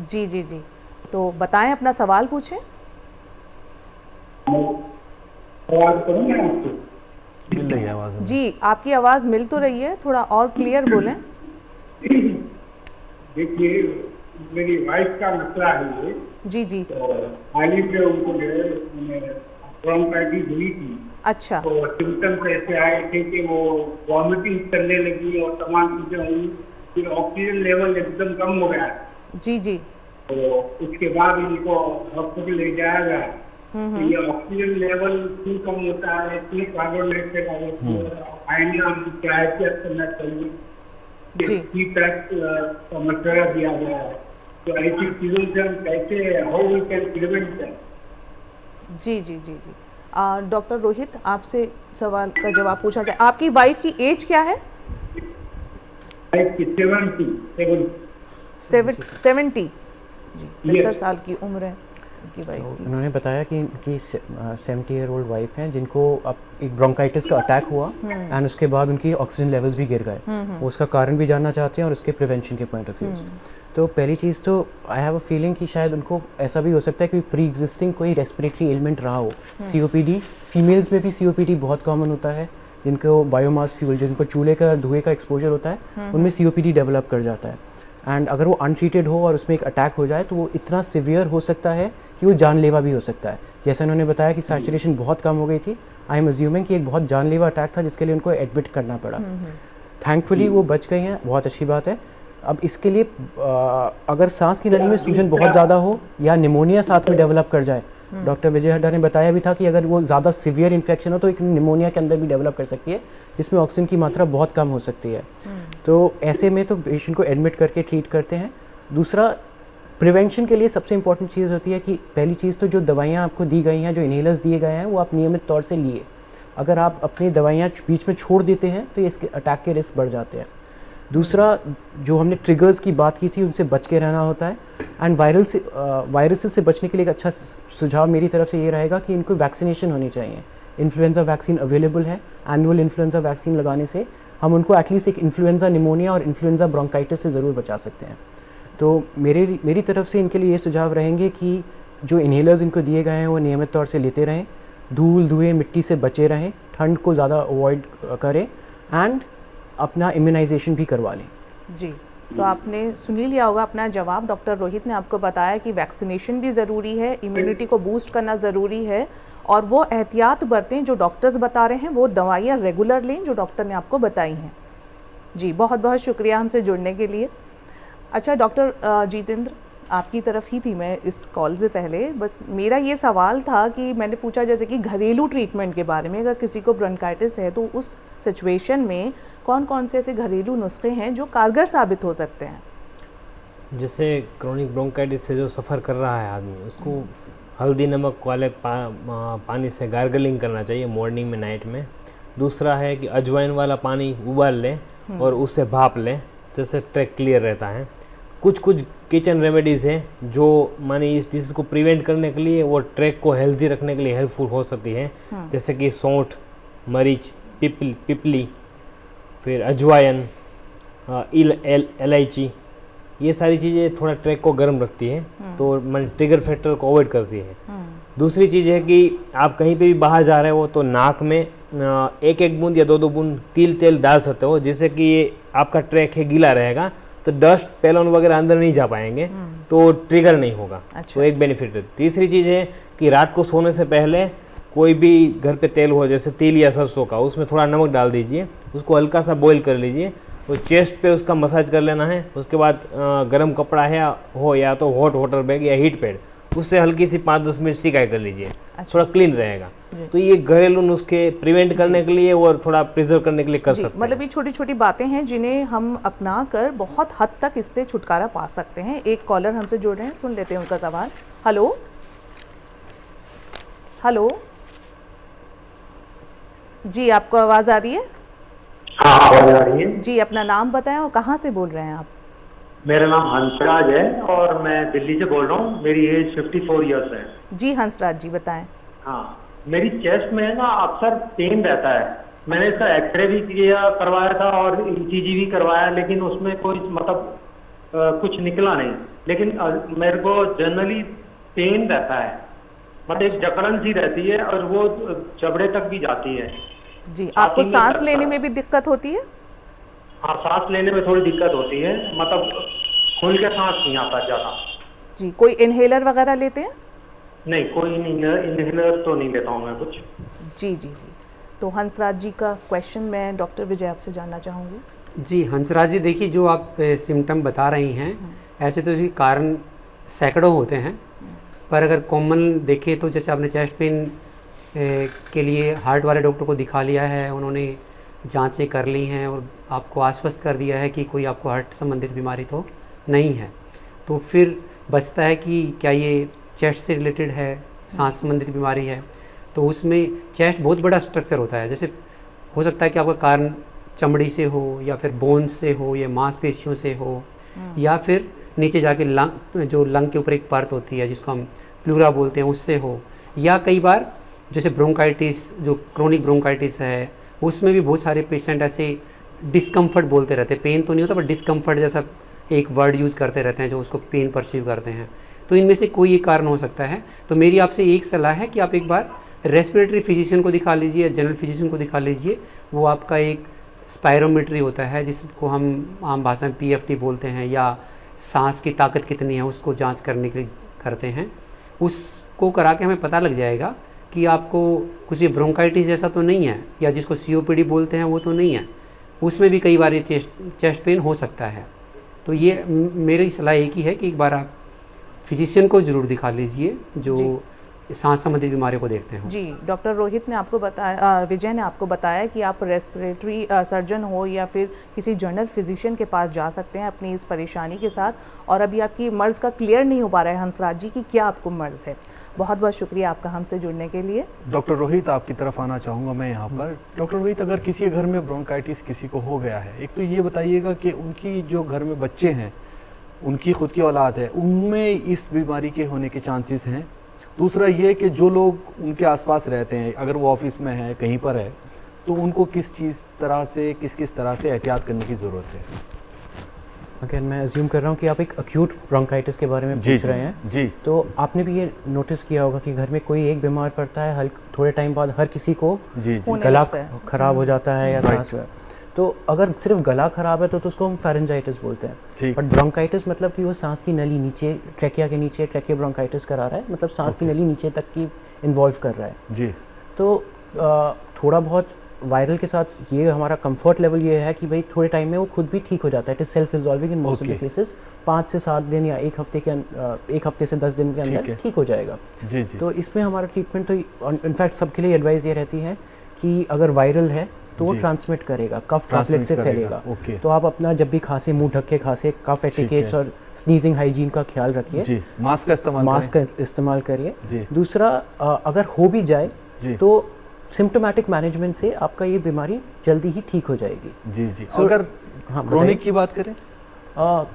S2: जी जी जी, तो बताएं, अपना सवाल पूछें।
S1: मिल रही है आवाज़?
S2: जी, आपकी आवाज़ मिल तो रही है, थोड़ा और क्लियर बोलें।
S9: देखिए, मेरी वाइफ का मसला है ये।
S2: जी जी।
S9: तो हाल ही में उनको ब्रोंकाइटिस हुई थी।
S2: अच्छा।
S9: तो सिम्टम्स ऐसे आए थे कि वो वॉमिटिंग करने लगी और तमाम चीजें हुई, फिर ऑक्सीजन लेवल एकदम कम हो गया।
S2: जी जी।
S9: तो उसके बाद इनको हॉस्पिटल ले जाया गया। तो ये ऑक्सीजन लेवल क्यों कम होता है, क्यों कार्बन डाइऑक्साइड क्या करना चाहिए, का मशवरा दिया गया है। तो ऐसी चीजों से हम कैसे, how we can prevent that?
S2: जी जी जी जी। डॉक्टर रोहित, आपसे सवाल का जवाब पूछा जाए। आपकी वाइफ की एज क्या है? 70 जी, 70 साल की उम्र है उनकी वाइफ की।
S5: उन्होंने बताया कि उनकी 70-year-old वाइफ हैं जिनको अब एक ब्रोंकाइटिस का अटैक हुआ एंड उसके बाद उनकी ऑक्सीजन लेवल्स भी गिर गए। वो उसका कारण भी जानना चाहते हैं और उसके प्रिवेंशन के पॉइंट ऑफ व्यू। तो पहली चीज़ तो आई हैव अ फीलिंग कि शायद उनको ऐसा भी हो सकता है कि प्री एग्जिस्टिंग कोई रेस्पिरेटरी एलिमेंट रहा हो। COPD, फीमेल्स में भी COPD बहुत कॉमन होता है, जिनको बायोमास फ्यूल, जिनको चूल्हे का धुएं का एक्सपोजर होता है, उनमें COPD डेवलप कर जाता है। एंड अगर वो अनट्रीटेड हो और उसमें एक अटैक हो जाए तो वो इतना सिवियर हो सकता है कि वो जानलेवा भी हो सकता है। जैसे उन्होंने बताया कि सैचुरेशन बहुत कम हो गई थी, आई एम अज्यूमिंग कि एक बहुत जानलेवा अटैक था जिसके लिए उनको एडमिट करना पड़ा। थैंकफुली वो बच गई हैं, बहुत अच्छी बात है। अब इसके लिए अगर सांस की नली में सूजन बहुत ज़्यादा हो या निमोनिया साथ में डेवलप कर जाए, डॉक्टर विजय हड्डा ने बताया भी था कि अगर वो ज़्यादा सिवियर इन्फेक्शन हो तो एक निमोनिया के अंदर भी डेवलप कर सकती है, जिसमें ऑक्सीजन की मात्रा बहुत कम हो सकती है। तो ऐसे में तो पेशेंट को एडमिट करके ट्रीट करते हैं। दूसरा, प्रिवेंशन के लिए सबसे इंपॉर्टेंट चीज़ होती है कि पहली चीज़ तो जो दवाइयाँ आपको दी गई हैं, जो इनहेलर्स दिए गए हैं, वो आप नियमित तौर से लिए। अगर आप अपनी दवाइयाँ बीच में छोड़ देते हैं तो इसके अटैक के रिस्क बढ़ जाते हैं। दूसरा, जो हमने ट्रिगर्स की बात की थी, उनसे बच के रहना होता है। एंड वायरसेस से बचने के लिए एक अच्छा सुझाव मेरी तरफ से ये रहेगा कि इनको वैक्सीनेशन होनी चाहिए। इन्फ्लुएंजा वैक्सीन अवेलेबल है, एनुअल इन्फ्लुएंजा वैक्सीन लगाने से हम उनको एटलीस्ट एक इन्फ्लुएंजा निमोनिया और इन्फ्लुएंजा ब्रोंकाइटिस से ज़रूर बचा सकते हैं। तो मेरी तरफ से इनके लिए ये सुझाव रहेंगे कि जो इन्हेलर्स इनको दिए गए हैं वो नियमित तौर से लेते रहें, धूल धुएँ मिट्टी से बचे रहें, ठंड को ज़्यादा अवॉइड करें एंड अपना इम्यूनाइजेशन भी करवा लें।
S2: जी, तो आपने सुन ही लिया होगा अपना जवाब। डॉक्टर रोहित ने आपको बताया कि वैक्सीनेशन भी ज़रूरी है, इम्यूनिटी को बूस्ट करना ज़रूरी है, और वो एहतियात बरतें जो डॉक्टर्स बता रहे हैं, वो दवाइयाँ रेगुलर लें जो डॉक्टर ने आपको बताई हैं। जी, बहुत बहुत शुक्रिया हमसे जुड़ने के लिए। अच्छा डॉक्टर जितेंद्र, आपकी तरफ ही थी मैं इस कॉल से पहले। बस मेरा ये सवाल था कि मैंने पूछा जैसे कि घरेलू ट्रीटमेंट के बारे में, अगर किसी को ब्रोंकाइटिस है तो उस सिचुएशन में कौन कौन से ऐसे घरेलू नुस्खे हैं जो कारगर साबित हो सकते हैं?
S6: जैसे क्रोनिक ब्रोंकाइटिस से जो सफ़र कर रहा है आदमी, उसको हल्दी नमक वाले पानी से गार्गलिंग करना चाहिए मॉर्निंग में, नाइट में। दूसरा है कि अजवाइन वाला पानी उबाल लें और उससे भाप लें, जैसे ट्रैक क्लियर रहता है। कुछ किचन रेमेडीज़ हैं जो मानी इस डिसीज़ को प्रिवेंट करने के लिए, वो ट्रैक को हेल्दी रखने के लिए हेल्पफुल हो सकती है, जैसे कि सौंठ, मरीच, पिपली, फिर अजवाइन, इलायची, ये सारी चीज़ें थोड़ा ट्रैक को गर्म रखती है, तो मन ट्रिगर फैक्टर को अवॉइड करती है। दूसरी चीज़ है कि आप कहीं पे भी बाहर जा रहे हो तो नाक में एक एक बूंद या दो बूंद तिल तेल डाल सकते हो, जिससे कि ये आपका ट्रैक है गीला रहेगा, तो डस्ट पेलोन वगैरह अंदर नहीं जा पाएंगे, तो ट्रिगर नहीं होगा।
S2: अच्छा।
S6: तो एक बेनिफिट है। तीसरी चीज़ है कि रात को सोने से पहले कोई भी घर पे तेल हो, जैसे तिल या सरसों का, उसमें थोड़ा नमक डाल दीजिए, उसको हल्का सा बॉईल कर लीजिए, तो चेस्ट पे उसका मसाज कर लेना है। उसके बाद गर्म कपड़ा है हो या तो हॉट वाटर बैग या हीट पैड, उससे हल्की सी 5-10 मिनट सिकाई कर लीजिए।
S2: अच्छा।
S6: थोड़ा क्लीन रहेगा। तो ये घरेलू नुस्खे प्रिवेंट करने के लिए और थोड़ा प्रिजर्व करने के लिए कर सकते हैं।
S2: मतलब ये छोटी छोटी बातें हैं जिन्हें हम अपना कर बहुत हद तक इससे छुटकारा पा सकते हैं। एक कॉलर हमसे जुड़ रहे हैं, सुन लेते हैं उनका सवाल। हेलो हेलो जी, आपको आवाज़ आ रही है?
S10: हाँ, आवाज आ रही है।
S2: जी, अपना नाम बताएं और कहाँ से बोल रहे हैं आप?
S10: मेरा नाम हंसराज है और मैं दिल्ली से बोल रहा हूँ। मेरी एज 54 इयर्स है।
S2: जी हंसराज जी, बताएं।
S10: हाँ, मेरी चेस्ट में ना अक्सर पेन रहता है। मैंने इसका एक्सरे भी किया करवाया था और ईसीजी भी करवाया, लेकिन उसमें कोई मतलब कुछ निकला नहीं। लेकिन मेरे को जनरली पेन रहता है, मतलब एक जकड़न सी रहती है और वो जबड़े तक भी जाती है।
S2: जी, आपको सांस लेने में भी दिक्कत होती है?
S10: हाँ, सांस लेने में थोड़ी दिक्कत होती है, मतलब खुल के सांस नहीं आता ज़्यादा।
S2: जी, कोई इनहेलर वगैरह लेते हैं?
S10: नहीं, कोई इनहेलर तो नहीं लेता हूँ मैं कुछ।
S2: जी जी जी, तो हंसराज जी का क्वेश्चन मैं डॉक्टर विजय आपसे जानना चाहूँगी।
S4: जी हंसराज जी, देखिए जो आप सिम्टम बता रही हैं, ऐसे तो इसके कारण सैकड़ों होते हैं, पर अगर कॉमन देखें तो जैसे आपने चेस्ट पेन के लिए हार्ट वाले डॉक्टर को दिखा लिया है, उन्होंने जांचें कर ली हैं और आपको आश्वस्त कर दिया है कि कोई आपको हार्ट संबंधित बीमारी तो नहीं है, तो फिर बचता है कि क्या ये चेस्ट से रिलेटेड है, सांस संबंधित बीमारी है। तो उसमें चेस्ट बहुत बड़ा स्ट्रक्चर होता है, जैसे हो सकता है कि आपका कारण चमड़ी से हो या फिर बोन्स से हो या मांसपेशियों से हो, या फिर नीचे जाके लंग, जो लंग के ऊपर एक परत होती है जिसको हम प्लूरा बोलते हैं, उससे हो, या कई बार जैसे ब्रोंकाइटिस, जो क्रोनिक ब्रोंकाइटिस है, उसमें भी बहुत सारे पेशेंट ऐसे डिस्कम्फर्ट बोलते रहते हैं। पेन तो नहीं होता पर डिस्कम्फर्ट जैसा एक वर्ड यूज करते रहते हैं जो उसको पेन परसीव करते हैं। तो इनमें से कोई एक कारण हो सकता है। तो मेरी आपसे एक सलाह है कि आप एक बार रेस्पिरेटरी फिजिशियन को दिखा लीजिए, जनरल फिजिशियन को दिखा लीजिए। वो आपका एक स्पायरोमेट्री होता है जिसको हम आम भाषा में PFT बोलते हैं, या सांस की ताकत कितनी है उसको जांच करने के लिए करते हैं। उसको करा के हमें पता लग जाएगा कि आपको कुछ ये ब्रोंकाइटिस जैसा तो नहीं है, या जिसको COPD बोलते हैं वो तो नहीं है। उसमें भी कई बार ये चेस्ट पेन हो सकता है। तो ये मेरी सलाह एक ही है कि एक बार आप फिजिशियन को ज़रूर दिखा लीजिए जो सांस संबंधी बीमारियों को देखते हैं।
S2: जी, डॉक्टर रोहित ने आपको बताया, विजय ने आपको बताया कि आप रेस्पिरेटरी सर्जन हो या फिर किसी जनरल फिजिशियन के पास जा सकते हैं अपनी इस परेशानी के साथ। और अभी आपकी मर्ज़ का क्लियर नहीं हो पा रहा है हंसराज जी कि क्या आपको मर्ज़ है। बहुत बहुत शुक्रिया आपका हमसे जुड़ने के लिए।
S1: डॉक्टर रोहित, आपकी तरफ आना चाहूँगा मैं यहाँ पर। डॉक्टर रोहित, अगर किसी के घर में ब्रोंकाइटिस किसी को हो गया है, एक तो ये बताइएगा कि उनकी जो घर में बच्चे हैं, उनकी खुद की औलाद है, उनमें इस बीमारी के होने के चांसेस हैं। दूसरा ये कि जो लोग उनके आसपास रहते हैं, अगर वो ऑफिस में है, कहीं पर है, तो उनको किस तरह से एहतियात करने की ज़रूरत है।
S5: अगेन मैं अज्यूम कर रहा हूँ कि आप एक अक्यूट ब्रोंकाइटिस के बारे में पूछ रहे हैं।
S1: जी,
S5: तो आपने भी ये नोटिस किया होगा कि घर में कोई एक बीमार पड़ता है, थोड़े टाइम बाद हर किसी को गला खराब हो जाता है या सांस में। तो अगर सिर्फ गला खराब है तो उसको हम फेरेंजाइटिस बोलते हैं। बट ब्रोंकाइटिस मतलब कि वो सांस की नली नीचे, ट्रैकिया के नीचे ट्रैकिया ब्रोंकाइटिस करा रहा है, मतलब सांस की नली नीचे तक की इन्वॉल्व कर रहा है।
S1: जी,
S5: तो थोड़ा बहुत वायरल के साथ ये हमारा कंफर्ट लेवल ये है कि भाई थोड़े टाइम में वो खुद भी ठीक हो जाता है। It is self resolving in most of the cases. 5 से 7 दिन या एक हफ्ते से 10 दिन के अंदर ठीक हो जाएगा।
S1: जी जी।
S5: तो इसमें हमारा ट्रीटमेंट तो इनफैक्ट सबके लिए एडवाइस ये रहती है कि अगर वायरल है तो वो ट्रांसमिट करेगा, कफ ड्रॉपलेट से फैलेगा। तो आप अपना जब भी खांसे, मुंह ढक के खांसे, कफ एटिकेट्स और स्नीजिंग हाइजीन का ख्याल रखिए।
S1: मास्क का
S5: इस्तेमाल करिए। दूसरा, अगर हो भी जाए तो सिम्टोमेटिक मैनेजमेंट से आपका ये बीमारी जल्दी ही ठीक हो जाएगी।
S1: जी जी। अगर क्रोनिक की बात करें,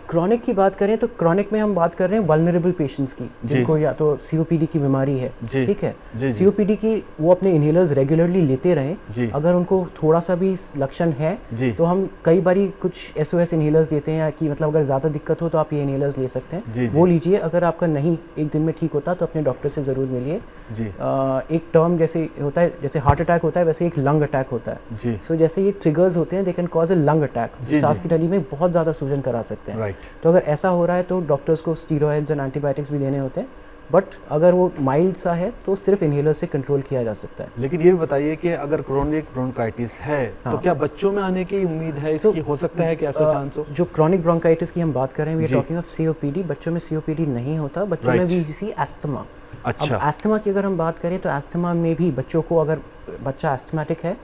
S5: क्रॉनिक की बात करें तो क्रॉनिक में हम बात कर रहे हैं वल्नरेबल पेशेंट्स की, जिनको या तो COPD की बीमारी है, ठीक है। COPD की वो अपने इनहेलर्स रेगुलरली लेते रहें। अगर उनको थोड़ा सा भी लक्षण है तो हम कई बारी कुछ SOS इनहेलर्स देते हैं कि मतलब अगर ज़्यादा दिक्कत हो तो आप ये इनहेलर्स ले सकते हैं, वो लीजिए। अगर आपका नहीं एक दिन में ठीक होता तो अपने डॉक्टर से ज़रूर मिलिए। एक टर्म जैसे होता है, जैसे हार्ट अटैक होता है वैसे एक लंग अटैक होता है। सो जैसे ये ट्रिगर्स होते हैं, they can cause A lung attack, सांस की नली में बहुत ज़्यादा सूजन करा सकते हैं। तो अगर ऐसा हो रहा है तो डॉक्टर्स को स्टीरॉयड्स एंड एंटीबायोटिक्स भी देने होते हैं। बट अगर वो माइल्ड सा है तो सिर्फ इनहेलर से कंट्रोल किया जा सकता है।
S1: लेकिन ये भी बताइए कि अगर क्रोनिक ब्रोंकाइटिस है तो क्या बच्चों में आने की उम्मीद है इसकी? हो सकता है कि ऐसा चांस हो?
S5: जो क्रोनिक ब्रोंकाइटिस की हम बात कर रहे हैं, we are talking of COPD। बच्चों में COPD नहीं होता, बच्चों में भी इसी अस्थमा।
S1: अच्छा।
S5: अब अस्थमा की अगर हम बात करें तो अस्थमा में भी बच्चों को, अगर बच्चा एस्थमेटिक है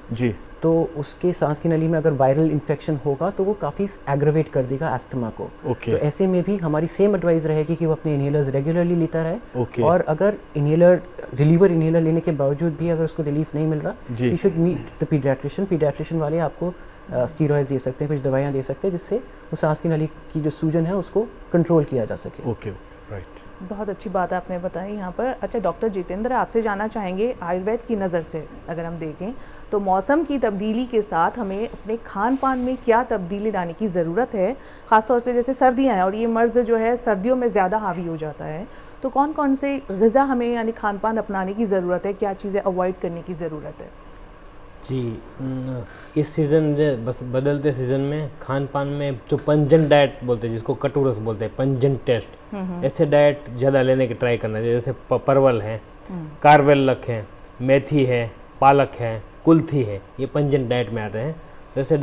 S5: तो उसके सांस की नली में अगर वायरल इन्फेक्शन होगा तो वो काफ़ी एग्रवेट कर देगा अस्थमा को।
S1: ओके।
S5: तो ऐसे में भी हमारी सेम एडवाइस रहेगी कि वो अपने इनहेलर्स रेगुलरली लेता रहे।
S1: ओके।
S5: और अगर रिलीवर इनहेलर लेने के बावजूद भी अगर उसको रिलीफ नहीं मिल रहा,
S1: जी।
S5: You should meet the pediatrician वाले आपको स्टीरॉइड्स दे सकते हैं, कुछ दवाइयाँ दे सकते हैं जिससे वो सांस की नली की जो सूजन है उसको कंट्रोल किया जा सके।
S1: Okay, right.
S2: बहुत अच्छी बात आपने बताई यहाँ पर। अच्छा डॉक्टर जितेंद्र, आपसे जानना चाहेंगे आयुर्वेद की नज़र से अगर हम देखें तो मौसम की तब्दीली के साथ हमें अपने खान पान में क्या तब्दीली लाने की ज़रूरत है, ख़ासतौर से जैसे सर्दियाँ हैं और ये मर्ज़ जो है सर्दियों में ज़्यादा हावी हो जाता है, तो कौन कौन से ग़िज़ा हमें यानी खान पान अपनाने की ज़रूरत है, क्या चीज़ें अवॉइड करने की ज़रूरत है?
S6: जी, इस सीज़न बस बदलते सीज़न में खान पान में जो पंजन डाइट बोलते हैं, जिसको कटुरस बोलते हैं, पंजन टेस्ट, ऐसे डाइट ज़्यादा लेने की ट्राई करना चाहिए। जैसे परवल है, कारवेलक है, मेथी है, पालक है, कुल्थी है, ये पंजन डाइट में आते हैं। ऐसे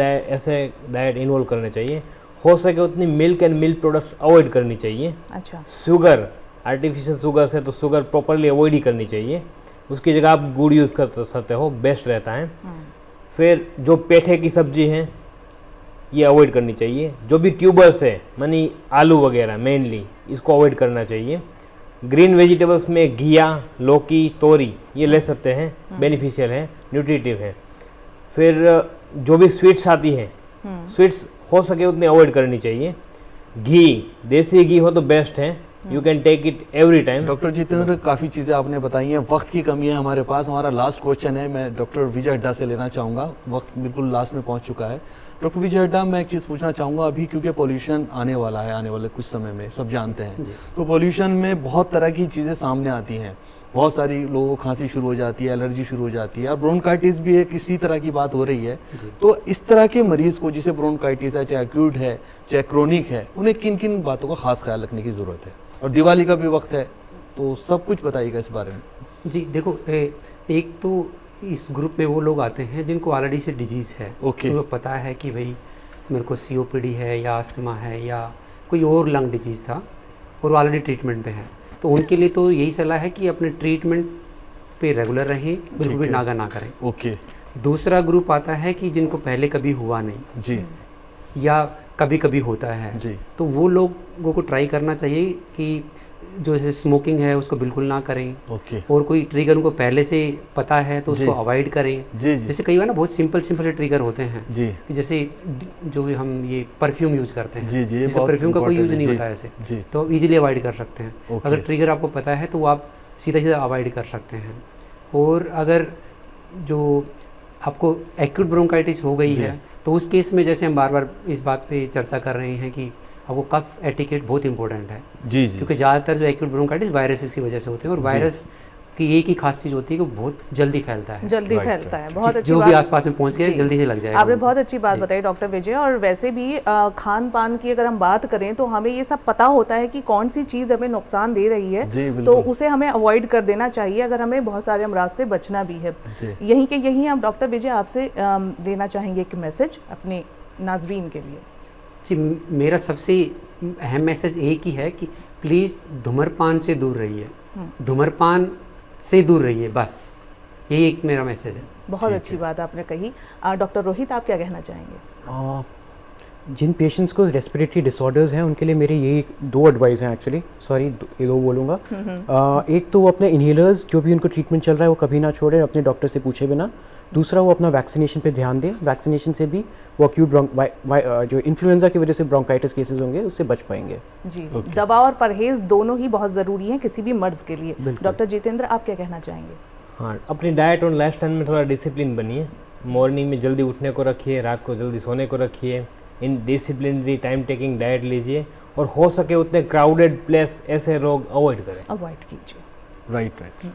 S6: डाइट इन्वॉल्व करने चाहिए। हो सके उतनी milk and milk products avoid करनी चाहिए।
S2: अच्छा।
S6: शुगर, आर्टिफिशियल शुगर से तो शुगर प्रॉपरली अवॉइड ही करनी चाहिए। उसकी जगह आप गुड़ यूज़ कर सकते हो, बेस्ट रहता है। फिर जो पेठे की सब्जी है ये अवॉइड करनी चाहिए। जो भी ट्यूबर्स है मानी आलू वगैरह मेनली, इसको अवॉइड करना चाहिए। ग्रीन वेजिटेबल्स में घिया, लौकी, तोरी ये ले सकते हैं, बेनिफिशियल है, न्यूट्रिटिव है। फिर जो भी स्वीट्स आती हैं, स्वीट्स हो सके उतनी अवॉइड करनी चाहिए। घी, देसी घी हो तो बेस्ट है, you can take it every time.
S1: Doctor Jitendra, काफ़ी चीज़ें आपने बताई हैं, वक्त की कमी है हमारे पास। हमारा लास्ट क्वेश्चन है, मैं डॉक्टर विजय हड्डा से लेना चाहूँगा, वक्त बिल्कुल लास्ट में पहुँच चुका है। डॉक्टर विजय हड्डा, मैं एक चीज़ पूछना चाहूँगा अभी, क्योंकि पोल्यूशन आने वाला है, आने वाले कुछ समय में, सब जानते हैं, तो पोल्यूशन में बहुत तरह की चीज़ें सामने आती हैं। बहुत सारी लोगों को खांसी शुरू हो जाती है, एलर्जी शुरू हो जाती है, और ब्रोंकाइटिस भी एक इसी तरह की बात हो रही है। तो इस तरह के मरीज को, जिसे ब्रोंकाइटिस है, चाहे एक्यूट है चाहे क्रोनिक है, उन्हें किन किन बातों का खास ख्याल रखने की ज़रूरत है? और दिवाली का भी वक्त है, तो सब कुछ बताइएगा इस बारे में।
S4: जी देखो, एक तो इस ग्रुप में वो लोग आते हैं जिनको ऑलरेडी से डिजीज़ है।
S1: ओके।
S4: उनको पता है कि भाई मेरे को COPD है या अस्थमा है या कोई और लंग डिजीज़ था और वो ऑलरेडी ट्रीटमेंट पे है, तो उनके लिए तो यही सलाह है कि अपने ट्रीटमेंट पे रेगुलर रहें, बिल्कुल भी नागा ना करें।
S1: ओके। दूसरा
S4: ग्रुप आता है कि जिनको पहले कभी हुआ नहीं
S1: जी,
S4: या कभी कभी होता है
S1: जी,
S4: तो वो लोगों को ट्राई करना चाहिए कि जो जैसे स्मोकिंग है उसको बिल्कुल ना करें।
S1: ओके।
S4: और कोई ट्रिगर उनको पहले से पता है तो
S1: जी।
S4: उसको अवॉइड करें।
S1: जी, जी,
S4: जैसे कई बार ना बहुत सिंपल से ट्रिगर होते हैं
S1: जी,
S4: कि जैसे जो भी हम ये परफ्यूम यूज़ करते हैं,
S1: जी, जी, ये
S4: जैसे
S1: बहुत
S4: परफ्यूम का कोई यूज़
S1: important
S4: नहीं
S1: है।
S4: होता है ऐसे,
S1: जी,
S4: तो इजीली अवॉइड कर सकते हैं।
S1: ओके।
S4: अगर ट्रिगर आपको पता है तो वो आप सीधा सीधा अवॉइड कर सकते हैं। और अगर जो आपको एक्यूट ब्रोंकाइटिस हो गई
S1: जी।
S4: है तो उस केस में जैसे हम बार बार इस बात पे चर्चा कर रहे हैं कि आपको कफ एटिकेट बहुत इंपॉर्टेंट है,
S1: जी, जी,
S4: क्योंकि ज़्यादातर जो एक्यूट ब्रोंकाइटिस वायरसेस की वजह से होते हैं और वायरस की एक ही खास चीज़ होती है कि बहुत जल्दी फैलता है,
S2: जल्दी
S1: Right,
S2: फैलता
S1: right.
S2: है। बहुत अच्छी
S4: जो
S2: बात
S4: भी आसपास में पहुंच गए
S2: जी।
S4: जल्दी से लग जाएगा।
S2: आपने
S4: उनको।
S2: बहुत अच्छी बात
S4: जी।
S2: बताई डॉक्टर विजय। और वैसे भी खान पान की अगर हम बात करें तो हमें ये सब पता होता है कि कौन सी चीज़ हमें नुकसान दे रही
S1: जी,
S2: है,
S1: बिल्कुल।
S2: तो उसे हमें अवॉइड कर देना चाहिए अगर हमें बहुत सारे अमराज से बचना भी है।
S1: जी।
S2: यही आप डॉक्टर विजय आपसे देना चाहेंगे एक मैसेज अपने नाजरीन के लिए।
S4: जी, मेरा सबसे अहम मैसेज एक ही है कि प्लीज़ धूम्रपान से दूर रहिए, धूम्रपान से दूर रहिए, बस यही एक मेरा मैसेज है।
S2: बहुत अच्छी बात आपने कही। डॉक्टर रोहित, आप क्या कहना चाहेंगे?
S5: जिन पेशेंट्स को रेस्पिरेटरी डिसऑर्डर्स हैं उनके लिए मेरे यही 2 एडवाइस हैं एक्चुअली, सॉरी ये 2 बोलूँगा। एक तो वो अपने इनहेलर्स जो भी उनको ट्रीटमेंट चल रहा है वो कभी ना छोड़ें अपने डॉक्टर से पूछे बिना। दूसरा, वो अपना वैक्सीनेशन पे ध्यान दें। वैक्सीनेशन से भी वो एक्यूट जो इन्फ्लुएंजा की वजह से ब्रोंकाइटिस केसेस होंगे उससे बच पाएंगे।
S2: जी, दवा और परहेज दोनों ही बहुत ज़रूरी हैं किसी भी मर्ज के लिए। डॉक्टर जितेंद्र, आप क्या कहना चाहेंगे?
S6: हाँ, अपनी डाइट और लाइफस्टाइल में थोड़ा डिसिप्लिन बनिए। मॉर्निंग में जल्दी उठने को रखिए, रात को जल्दी सोने को रखिए, इन डिसिप्लिनरी टाइम टेकिंग डाइट लीजिए, और हो सके उतने क्राउडेड प्लेस ऐसे रोग अवॉइड करें,
S2: अवॉइड कीजिए।
S1: राइट।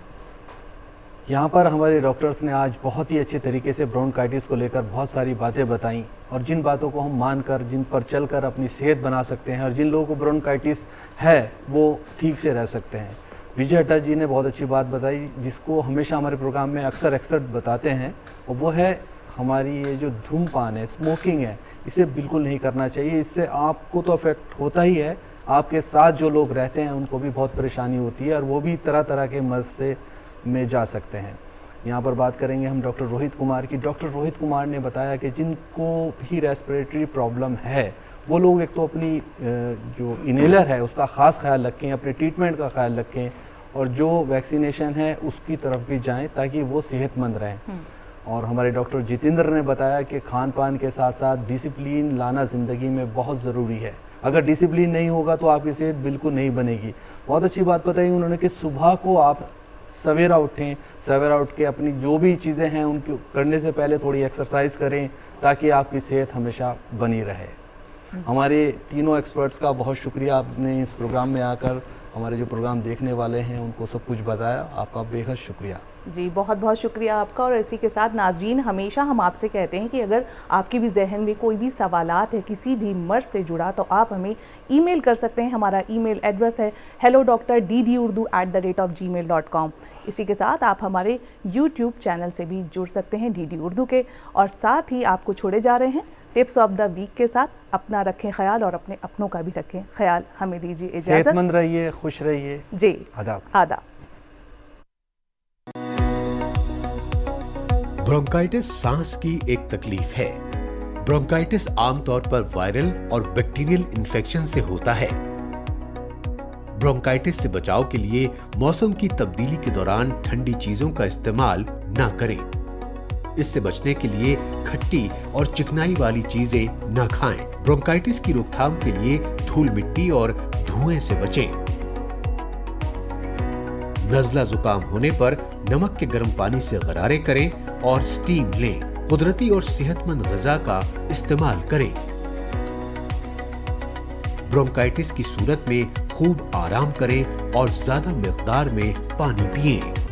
S1: यहाँ पर हमारे डॉक्टर्स ने आज बहुत ही अच्छे तरीके से ब्रोंकाइटिस को लेकर बहुत सारी बातें बताई, और जिन बातों को हम मानकर, जिन पर चलकर अपनी सेहत बना सकते हैं, और जिन लोगों को ब्रोंकाइटिस है वो ठीक से रह सकते हैं। विजय हड्डा जी ने बहुत अच्छी बात बताई जिसको हमेशा हमारे प्रोग्राम में अक्सर बताते हैं, और वो है हमारी ये जो धूमपान है, स्मोकिंग है, इसे बिल्कुल नहीं करना चाहिए। इससे आपको तो अफेक्ट होता ही है, आपके साथ जो लोग रहते हैं उनको भी बहुत परेशानी होती है, और वो भी तरह तरह के मर्ज से में जा सकते हैं। यहाँ पर बात करेंगे हम डॉक्टर रोहित कुमार की। डॉक्टर रोहित कुमार ने बताया कि जिनको भी रेस्पिरेटरी प्रॉब्लम है वो लोग एक तो अपनी जो इनहेलर है उसका ख़ास ख्याल रखें, अपने ट्रीटमेंट का ख्याल रखें और जो वैक्सीनेशन है उसकी तरफ भी जाएं ताकि वो सेहतमंद रहें। और हमारे डॉक्टर जितेंद्र ने बताया कि खान पान के साथ साथ डिसिप्लिन लाना ज़िंदगी में बहुत ज़रूरी है। अगर डिसिप्लिन नहीं होगा तो आपकी सेहत बिल्कुल नहीं बनेगी। बहुत अच्छी बात बताई उन्होंने कि सुबह को आप सवेरा उठें, सवेरा उठ के अपनी जो भी चीज़ें हैं उनको करने से पहले थोड़ी एक्सरसाइज करें ताकि आपकी सेहत हमेशा बनी रहे। हमारे तीनों एक्सपर्ट्स का बहुत शुक्रिया, आपने इस प्रोग्राम में आकर हमारे जो प्रोग्राम देखने वाले हैं उनको सब कुछ बताया। आपका बेहद शुक्रिया।
S2: जी बहुत बहुत शुक्रिया आपका। और इसी के साथ नाजरीन, हमेशा हम आपसे कहते हैं कि अगर आपके भी जहन में कोई भी सवालात है किसी भी मर्ज से जुड़ा तो आप हमें ईमेल कर सकते हैं। हमारा ईमेल एड्रेस है hello.ddurdu@gmail.com। इसी के साथ आप हमारे यूट्यूब चैनल से भी जुड़ सकते हैं DD उर्दू के। और साथ ही आपको छोड़े जा रहे हैं टिप्स ऑफ द वीक के साथ। अपना रखें ख्याल और अपने अपनों का भी रखें ख्याल। हमें दीजिए इजाज़त।
S1: सेहतमंद रहिए, खुश रहिए।
S2: जी
S1: आदाब।
S2: आदाब।
S3: ब्रोंकाइटिस सांस की एक तकलीफ है। ब्रोंकाइटिस आमतौर पर वायरल और बैक्टीरियल इन्फेक्शन से होता है। ब्रोंकाइटिस से बचाव के लिए मौसम की तब्दीली के दौरान ठंडी चीजों का इस्तेमाल न करें। इससे बचने के लिए खट्टी और चिकनाई वाली चीजें न खाएं। ब्रोंकाइटिस की रोकथाम के लिए धूल मिट्टी और धुएं से बचें। नज़ला जुकाम होने पर नमक के गर्म पानी से गरारे करें और स्टीम लें। कुदरती और सेहतमंद ग़िज़ा का इस्तेमाल करें। ब्रोंकाइटिस की सूरत में खूब आराम करें और ज्यादा मिकदार में पानी पिएं।